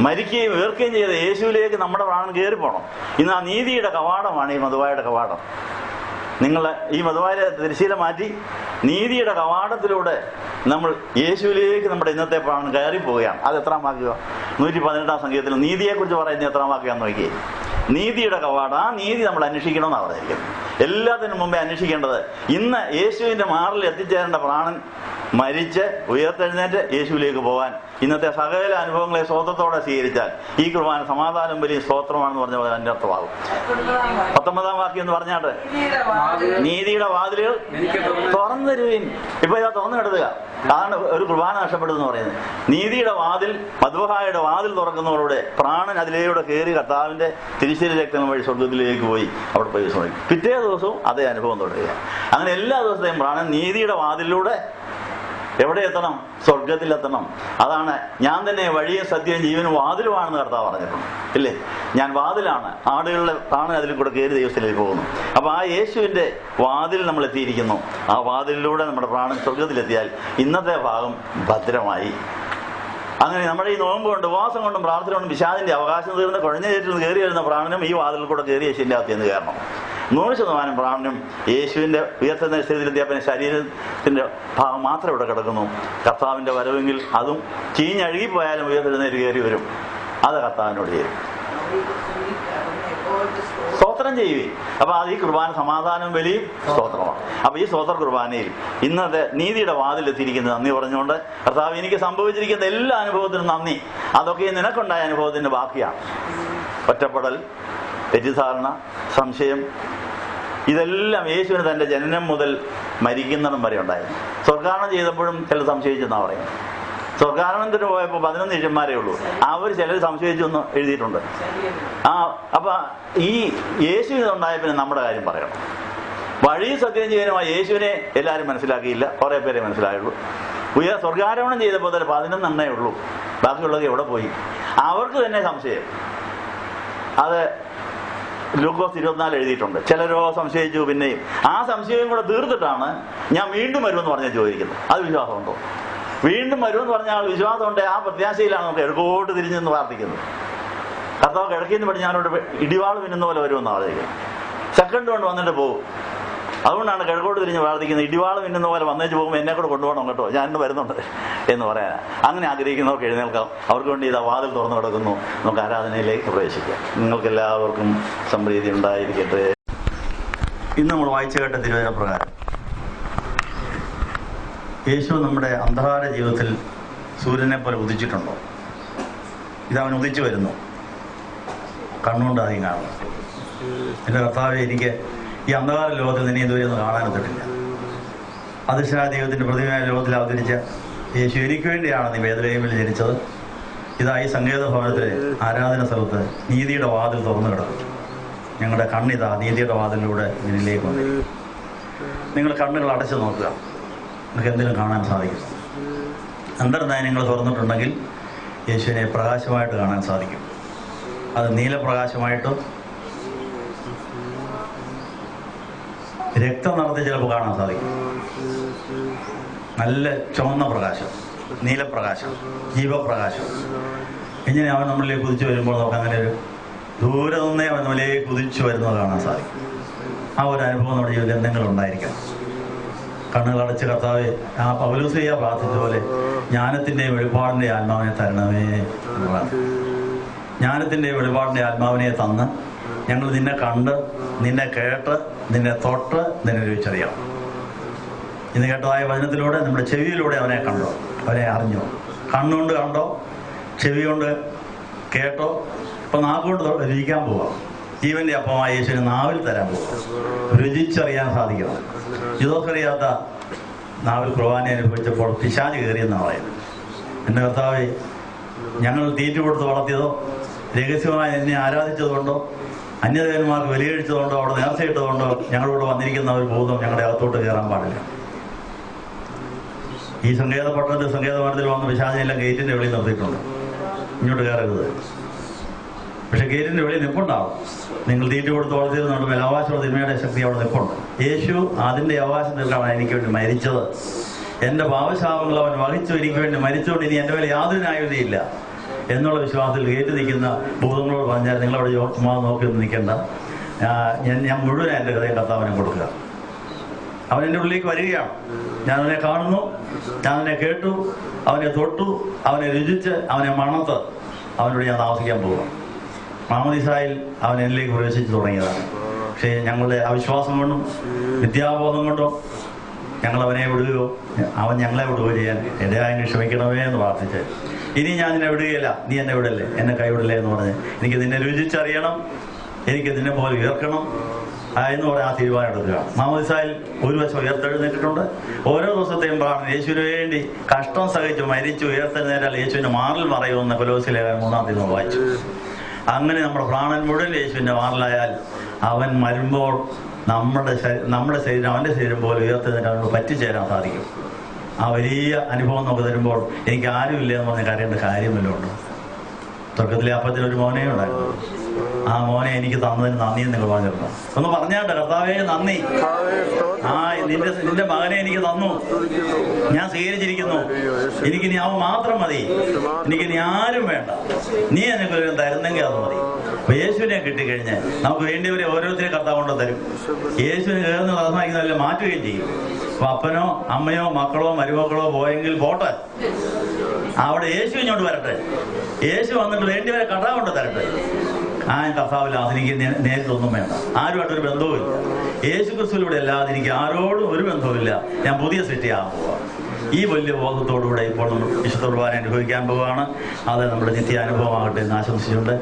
മരിക്കുകയും ഉയർക്കുകയും ചെയ്ത യേശുവിലേക്ക് നമ്മുടെ പ്രാണൻ കയറിപ്പോണം. ഇന്ന് ആ നീതിയുടെ കവാടമാണ് ഈ മധുവായുടെ കവാടം. നിങ്ങൾ ഈ മധുവായ തിരശ്ശീല മാറ്റി നീതിയുടെ കവാടത്തിലൂടെ നമ്മൾ യേശുവിലേക്ക് നമ്മുടെ ഇന്നത്തെ പ്രാണൻ കയറിപ്പോവുകയാണ്. അത് എത്രാം വാക്യമാണ്? 118-ാം സങ്കീർത്തനത്തിൽ നീതിയെക്കുറിച്ച് പറയുന്നത് എത്രാം വാക്യമാണെന്ന് നോക്കിയേ. നീതിയുടെ കവാടം, ആ നീതി നമ്മൾ അന്വേഷിക്കണമെന്നാണ് പറഞ്ഞിരിക്കുന്നത്. എല്ലാത്തിനും മുമ്പേ അന്വേഷിക്കേണ്ടത് ഇന്ന് യേശുവിന്റെ മാറിൽ എത്തിച്ചേരേണ്ട പ്രാണൻ മരിച്ച് ഉയർത്തെഴുന്നേറ്റ് യേശുവിലേക്ക് പോകാൻ ഇന്നത്തെ സകല അനുഭവങ്ങളെ സ്വതത്തോടെ സ്വീകരിച്ചാൽ ഈ കുർബാന സമാധാനം വലിയ സ്തോത്രമാണെന്ന് പറഞ്ഞ പോലെ അതിന്റെ അർത്ഥമാകും. 19-ാം വാക്യം എന്ന് പറഞ്ഞാട്ട് നീതിയുടെ വാതിലുകൾ തുറന്നു തരുവീൻ. ഇപ്പൊ ഇതാ തുറന്നു കിടത്തുക. അതാണ് ഒരു കുർബാന നഷ്ടപ്പെടുന്നു പറയുന്നത്. നീതിയുടെ വാതിൽ, മദ്വഹായുടെ വാതിൽ തുറക്കുന്നവരുടെ പ്രാണൻ അതിലൂടെ കയറി കർത്താവിന്റെ തിരിശ്ശേരി രക്തങ്ങൾ വഴി സ്വർഗത്തിലേക്ക് പോയി അവിടെ പോയി ശ്രമിക്കും. പിറ്റേ ദിവസവും അതേ അനുഭവം തുടരുക. അങ്ങനെ എല്ലാ ദിവസത്തെയും പ്രാണൻ നീതിയുടെ വാതിലൂടെ എവിടെ എത്തണം? സ്വർഗത്തിലെത്തണം. അതാണ് ഞാൻ തന്നെ വഴിയും സത്യവും ജീവനും വാതിലുമാണെന്ന് കർത്താവ് പറഞ്ഞിട്ടുണ്ട്, ഇല്ലേ? ഞാൻ വാതിലാണ്, ആടുകളുടെ ആണ് അതിൽ കൂടെ കയറി ദൈവത്തിലേക്ക് പോകുന്നു. അപ്പൊ ആ യേശുവിന്റെ വാതിൽ നമ്മൾ എത്തിയിരിക്കുന്നു. ആ വാതിലിലൂടെ നമ്മുടെ പ്രാണൻ സ്വർഗത്തിലെത്തിയാൽ ഇന്നത്തെ ഭാഗം ഭദ്രമായി. അങ്ങനെ നമ്മുടെ ഈ നോമ്പ് കൊണ്ട്, ഉപവാസം കൊണ്ടും പ്രാർത്ഥന കൊണ്ടും പിശാചിന്റെ അവകാശം തീർന്ന് കുഴഞ്ഞേറ്റിൽ നിന്ന് കയറി വരുന്ന പ്രാണനും ഈ വാതിൽ കൂടെ കയറി യേശുവിന്റെ അകത്ത് എന്ന് കയറണം. 100% പ്രാണനും യേശുവിന്റെ ഉയർത്തുന്ന സ്ഥിതിയിലെത്തിയ പിന്നെ ശരീരത്തിന്റെ ഭാഗം മാത്രം ഇവിടെ കിടക്കുന്നു. കർത്താവിന്റെ വരവെങ്കിൽ അതും ചീഞ്ഞഴുകിപ്പോയാലും ഉയർത്തെഴുന്നേറ്റ് കയറി വരും. അത് കർത്താവിനോട് ചേരും. സ്തോത്രം ചെയ്യുകയും. അപ്പൊ അത് ഈ കുർബാന സമാധാനം വലിയ സ്തോത്രമാണ്. അപ്പൊ ഈ സ്തോത്ര കുർബാനയിൽ ഇന്നത്തെ നീതിയുടെ വാതിലെത്തിയിരിക്കുന്നത് നന്ദി പറഞ്ഞുകൊണ്ട്, കർത്താവ് എനിക്ക് സംഭവിച്ചിരിക്കുന്ന എല്ലാ അനുഭവത്തിനും നന്ദി. അതൊക്കെ നിനക്കുണ്ടായ അനുഭവത്തിന്റെ ബാക്കിയാണ്. ഒറ്റപ്പെടൽ, തെറ്റിദ്ധാരണ, സംശയം, ഇതെല്ലാം യേശുവിന് തന്റെ ജനനം മുതൽ മരിക്കുന്നിടം വരെ ഉണ്ടായിരുന്നു. സ്വർഗാരോഹണം ചെയ്തപ്പോഴും ചിലർ സംശയിച്ചെന്നാ പറയുന്നത്. സ്വർഗാരോഹണത്തിന് പോയപ്പോൾ 11 ശിഷ്യന്മാരേ ഉള്ളൂ. അവർ ചിലർ സംശയിച്ചൊന്നും എഴുതിയിട്ടുണ്ട്. അപ്പൊ ഈ യേശുവിന് ഉണ്ടായ പിന്നെ നമ്മുടെ കാര്യം പറയണം. വഴി സത്യം ജീവനുമായ യേശുവിനെ എല്ലാവരും മനസ്സിലാക്കിയില്ല, കുറെ പേരെ മനസ്സിലായുള്ളൂ. സ്വർഗാരോഹണം ചെയ്തപ്പോൾ തന്നെ 11 ഉള്ളൂ. ബാക്കിയുള്ളത് എവിടെ പോയി? അവർക്ക് തന്നെ സംശയം. അത് ലൂക്കോസ് 24 എഴുതിയിട്ടുണ്ട്. ചിലരോ സംശയിച്ചു. പിന്നെയും ആ സംശയം കൂടെ തീർത്തിട്ടാണ് ഞാൻ വീണ്ടും വരുമെന്ന് പറഞ്ഞാൽ ചോദിക്കുന്നത്. അത് വിശ്വാസമുണ്ടോ? വീണ്ടും വരുമെന്ന് പറഞ്ഞാൽ വിശ്വാസമുണ്ട്. ആ പ്രത്യാശയിലാണ് നമുക്ക് കിഴക്കോട്ട് തിരിഞ്ഞെന്ന് പ്രാർത്ഥിക്കുന്നത്. കർത്താവ് കിഴക്കിന്ന് പടി ഞാനോട് ഇടിവാൾ പിന്നുന്ന പോലെ വരുമെന്ന് ആലോചിക്കുന്നത്. സെക്കൻഡ് കൊണ്ട് വന്നിട്ട് പോകും. അതുകൊണ്ടാണ് കിഴക്കോട്ട് തിരിഞ്ഞ് പ്രാർത്ഥിക്കുന്നത്. ഇടിവാൾ പിന്നുന്ന പോലെ വന്നേച്ച് പോകുമ്പോൾ എന്നെ കൂടെ കൊണ്ടുപോകണം കേട്ടോ, ഞാൻ ഇന്ന് വരുന്നുണ്ട് എന്ന് പറയാനാണ്. അങ്ങനെ ആഗ്രഹിക്കുന്നവർക്ക് എഴുന്നേൽക്കാം. അവർക്ക് വേണ്ടി ഇതാ വാതിൽ തുറന്നു കിടക്കുന്നു. നമുക്ക് ആരാധനയിലേക്ക് പ്രവേശിക്കാം. നിങ്ങൾക്കെല്ലാവർക്കും സമൃദ്ധി ഉണ്ടായിരിക്കട്ടെ. ഇന്ന് നമ്മൾ വായിച്ചു കേട്ട തിരുവചന പ്രകാരം യേശു നമ്മുടെ അന്ധകാര ജീവിതത്തിൽ സൂര്യനെ പോലെ ഉദിച്ചിട്ടുണ്ടോ? ഇതവൻ ഉദിച്ചു വരുന്നു. കണ്ണുകൊണ്ട് ആദ്യം കാണുന്നു. എൻ്റെ കർത്താവെ, എനിക്ക് ഈ അന്ധകാര ലോകത്തിൽ നിന്നെ ഇതുവരെ ഒന്നും കാണാനൊത്തിട്ടില്ല. അദൃശ്യനായ ദൈവത്തിൻ്റെ പ്രതിമയായ ലോകത്തിൽ അവതരിച്ച യേശു എനിക്ക് വേണ്ടിയാണ് നീ ബേത്ലഹേമിൽ ജനിച്ചത്. ഇതാ ഈ സങ്കേത ഭവനത്തിലെ ആരാധന സ്ഥലത്ത് നീതിയുടെ വാതിൽ തുറന്നു കിടക്കും. ഞങ്ങളുടെ കണ്ണിതാ നീതിയുടെ വാതിലിലൂടെ ഇതിലേക്ക് വന്നു. നിങ്ങൾ കണ്ണുകൾ അടച്ചു നോക്കുക, നിങ്ങൾക്ക് എന്തെങ്കിലും കാണാൻ സാധിക്കും. അന്തർനയനങ്ങൾ തുറന്നിട്ടുണ്ടെങ്കിൽ യേശുവിനെ പ്രകാശമായിട്ട് കാണാൻ സാധിക്കും. അത് നീലപ്രകാശമായിട്ടും രക്തം നിറച്ച് ചിലപ്പോൾ കാണാൻ സാധിക്കും. നല്ല ചുവന്ന പ്രകാശം, നീലപ്രകാശം, ജീവപ്രകാശം. ഇങ്ങനെ അവൻ നമ്മളിലേക്ക് കുതിച്ചു വരുമ്പോൾ നമുക്ക് അങ്ങനെ ഒരു ദൂരെ നിന്നേ അവൻ നമ്മളിലേക്ക് കുതിച്ചു വരുന്നത് കാണാൻ സാധിക്കും. ആ ഒരു അനുഭവം നമ്മുടെ ജീവിതത്തിൽ എന്തെങ്കിലും ഉണ്ടായിരിക്കണം. കണ്ണുകളടച്ച് കർത്താവെ, ആ പൗലോസ്ലീഹ പ്രാർത്ഥിച്ച പോലെ ജ്ഞാനത്തിൻ്റെയും വെളിപാടിൻ്റെ ആത്മാവിനെ തരണമേ എന്ന് പ്രാർത്ഥിക്കും. ജ്ഞാനത്തിൻ്റെയും വെളിപാടിൻ്റെ ആത്മാവിനെ തന്ന് ഞങ്ങൾ നിന്നെ കണ്ട്, നിന്നെ കേട്ട്, നിന്നെ തൊട്ട്, നിന്നെ രുചിച്ചറിയാം. ഇന്ന് കേട്ടതായ വചനത്തിലൂടെ നമ്മുടെ ചെവിയിലൂടെ അവനെ കണ്ടോ, അവനെ അറിഞ്ഞോ? കണ്ണുകൊണ്ട് കണ്ടോ, ചെവി കൊണ്ട് കേട്ടോ, ഇപ്പം നാക്കുകൊണ്ട് രുചിക്കാൻ പോവാം. ജീവന്റെ അപ്പമായ യേശുവിനെ നാവിൽ തരാൻ പോവാം. രുചിച്ചറിയാൻ സാധിക്കണം. യുദ്ധക്കറിയാത്ത നാവിൽ കുർബാന അനുഭവിച്ചപ്പോൾ പിശാച് കയറിയെന്നാണ് പറയുന്നത്. എൻ്റെ കർത്താവേ, ഞങ്ങൾ തീറ്റ കൊടുത്ത് വളർത്തിയതോ രഹസ്യമായി എന്നെ ആരാധിച്ചതുകൊണ്ടോ അന്യദേവന്മാർക്ക് വിലയഴിച്ചതുകൊണ്ടോ അവിടെ നേർച്ചയിട്ടതുകൊണ്ടോ ഞങ്ങളിവിടെ വന്നിരിക്കുന്ന ഒരു ഭൂതം ഞങ്ങളുടെ അകത്തോട്ട് കയറാൻ പാടില്ല. ഈ സങ്കേത പട്ടണത്തിൽ സങ്കേതഭവനത്തിൽ വന്ന പിശാചിനെല്ലാം ഗേറ്റിന്റെ വെളിയിൽ നിർത്തിയിട്ടുണ്ട്. ഇങ്ങോട്ട് കയറരുത്. പക്ഷെ ഗേറ്റിന്റെ വെളിയിൽ നിൽപ്പുണ്ടാവും. നിങ്ങൾ തീറ്റ കൊടുത്ത് വളർത്തിയിരുന്നുണ്ട് മേലവകാശമുള്ള തിന്മയുടെ ശക്തി അവിടെ നിൽപ്പുണ്ട്. യേശു അതിന്റെ അവകാശം തീർക്കാണ് എനിക്ക് വേണ്ടി മരിച്ചത്. എന്റെ പാപശാപങ്ങൾ അവൻ വഹിച്ചു എനിക്ക് വേണ്ടി മരിച്ചുകൊണ്ട് ഇനി എന്റെ മേലെ യാതൊരു ന്യായവിധിയില്ല എന്നുള്ള വിശ്വാസത്തിൽ ഗേറ്റ് നിൽക്കുന്ന ഭൂതങ്ങളോട് പറഞ്ഞാൽ നിങ്ങളവിടെ ചുമ്മാ നോക്കിയൊന്നും നിൽക്കേണ്ട, ഞാൻ മുഴുവൻ എൻ്റെ ഹൃദയം കർത്താവിനെ കൊടുക്കുക. അവൻ എൻ്റെ ഉള്ളിലേക്ക് വരികയാണ്. ഞാൻ അവനെ കാണുന്നു, ഞാൻ അവനെ കേട്ടു, അവനെ തൊട്ടു, അവനെ രുചിച്ച്, അവനെ മണത്ത് അവനോട് ഞാൻ താമസിക്കാൻ പോവുക. മാമോദീസായിൽ അവൻ എന്നിലേക്ക് പ്രവേശിച്ചു തുടങ്ങിയതാണ്. പക്ഷേ ഞങ്ങളുടെ അവിശ്വാസം കൊണ്ടും വിദ്യാബോധം കൊണ്ടും ഞങ്ങൾ അവനെ വിടുകയോ അവൻ ഞങ്ങളെ വിടുകയോ ചെയ്യാൻ ഇടയായെങ്കിൽ ക്ഷമിക്കണമേ എന്ന് പ്രാർത്ഥിച്ച്, ഇനി ഞാൻ നിന്നെ വിടുകയില്ല, നീ എന്നെ വിടല്ലേ, എന്നെ കൈവിടല്ലേ എന്ന് പറഞ്ഞ് എനിക്ക് നിന്നെ രുചിച്ചറിയണം, എനിക്ക് നിന്നെ പോലെ ഉയർക്കണം എന്ന് പറഞ്ഞാൽ ആ തീരുമാനം എടുക്കുക. മാമോദീസായിൽ ഒരു വശം ഉയർത്തെഴുന്നേറ്റിട്ടുണ്ട്. ഓരോ ദിവസത്തെയും പ്രാർത്ഥന യേശുവിന് വേണ്ടി കഷ്ടം സഹിച്ചു മരിച്ചു ഉയർത്തെഴുന്നേറ്റാൽ യേശുവിന്റെ മാറിൽ മറയുമെന്ന് കൊലോസ്യ ലേഖനം 3-ാം തീയതി വായിച്ചു. അങ്ങനെ നമ്മുടെ പ്രാണൻ മുഴുവൻ യേശുവിന്റെ മാറിലായാൽ അവൻ വരുമ്പോൾ നമ്മുടെ ശരീരം അവന്റെ ശരീരം പോലെ ഉയർത്തെഴുന്നേറ്റ് അവനോട് പറ്റിച്ചേരാൻ സാധിക്കും. ആ വലിയ അനുഭവം നമുക്ക് തരുമ്പോൾ എനിക്ക് ആരുമില്ല എന്ന് പറഞ്ഞ് കരയേണ്ട കാര്യമല്ലോ ഉണ്ടോ? സ്വർഗത്തിലെ അപ്പത്തിന് ഒരു മോനെ ഉണ്ടായിരുന്നു. ആ മോനെ എനിക്ക് തന്നതിന് നന്ദിയെന്ന് നിങ്ങൾ പറഞ്ഞിരുന്നു. ഒന്ന് പറഞ്ഞാട്ടെ, കർത്താവേ നന്ദി. നിന്റെ മകനെ എനിക്ക് തന്നു, ഞാൻ സ്വീകരിച്ചിരിക്കുന്നു. എനിക്ക് നീ അവൻ മാത്രം മതി, എനിക്ക് നീ ആരും വേണ്ട. നീ എനിക്ക് തരുന്നെങ്കിൽ അത് മതി. അപ്പൊ യേശുവിനെ കിട്ടിക്കഴിഞ്ഞ് നമുക്ക് വേണ്ടിയവരെ ഓരോരുത്തരെയും കർത്താവ് കൊണ്ട് തരും. യേശുവിന് കയറുന്ന തടസ്സമാക്കുന്നതല്ല മാറ്റുകയും ചെയ്യും. അപ്പൊ അപ്പനോ അമ്മയോ മക്കളോ മരുമക്കളോ പോയെങ്കിൽ പോട്ടെ, അവിടെ യേശു ഇങ്ങോട്ട് വരട്ടെ. യേശു വന്നിട്ട് വേണ്ടിയവരെ കർത്താവ് കൊണ്ട് തരട്ടെ. കർത്താവില്ല അതെനിക്ക് നേരിട്ടൊന്നും വേണ്ട, ആരുമായിട്ടൊരു ബന്ധവുമില്ല. യേശു ക്രിസ്തുവിലൂടെ അല്ലാതെ എനിക്ക് ആരോടും ഒരു ബന്ധവുമില്ല. ഞാൻ പുതിയ സൃഷ്ടിയാകാൻ പോവുക. ഈ വലിയ ബോധത്തോടുകൂടെ ഇപ്പോൾ നമ്മൾ വിശുദ്ധ കുർബാന അനുഭവിക്കാൻ പോവുകയാണ്. അത് നമ്മുടെ നിത്യാനുഭവമാകട്ടെ എന്ന് ആശംസിച്ചുകൊണ്ട്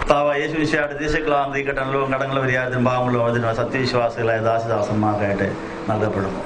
കർത്താവ് യേശു വിശയുടെ ദേശക്കളാം തീക്കട്ടനലും കടങ്ങൾ പരിഹാരത്തിനും ഭാഗമുള്ള സത്യവിശ്വാസികളായ ദാസിദാസന്മാർക്കായിട്ട് നൽകപ്പെടുന്നു.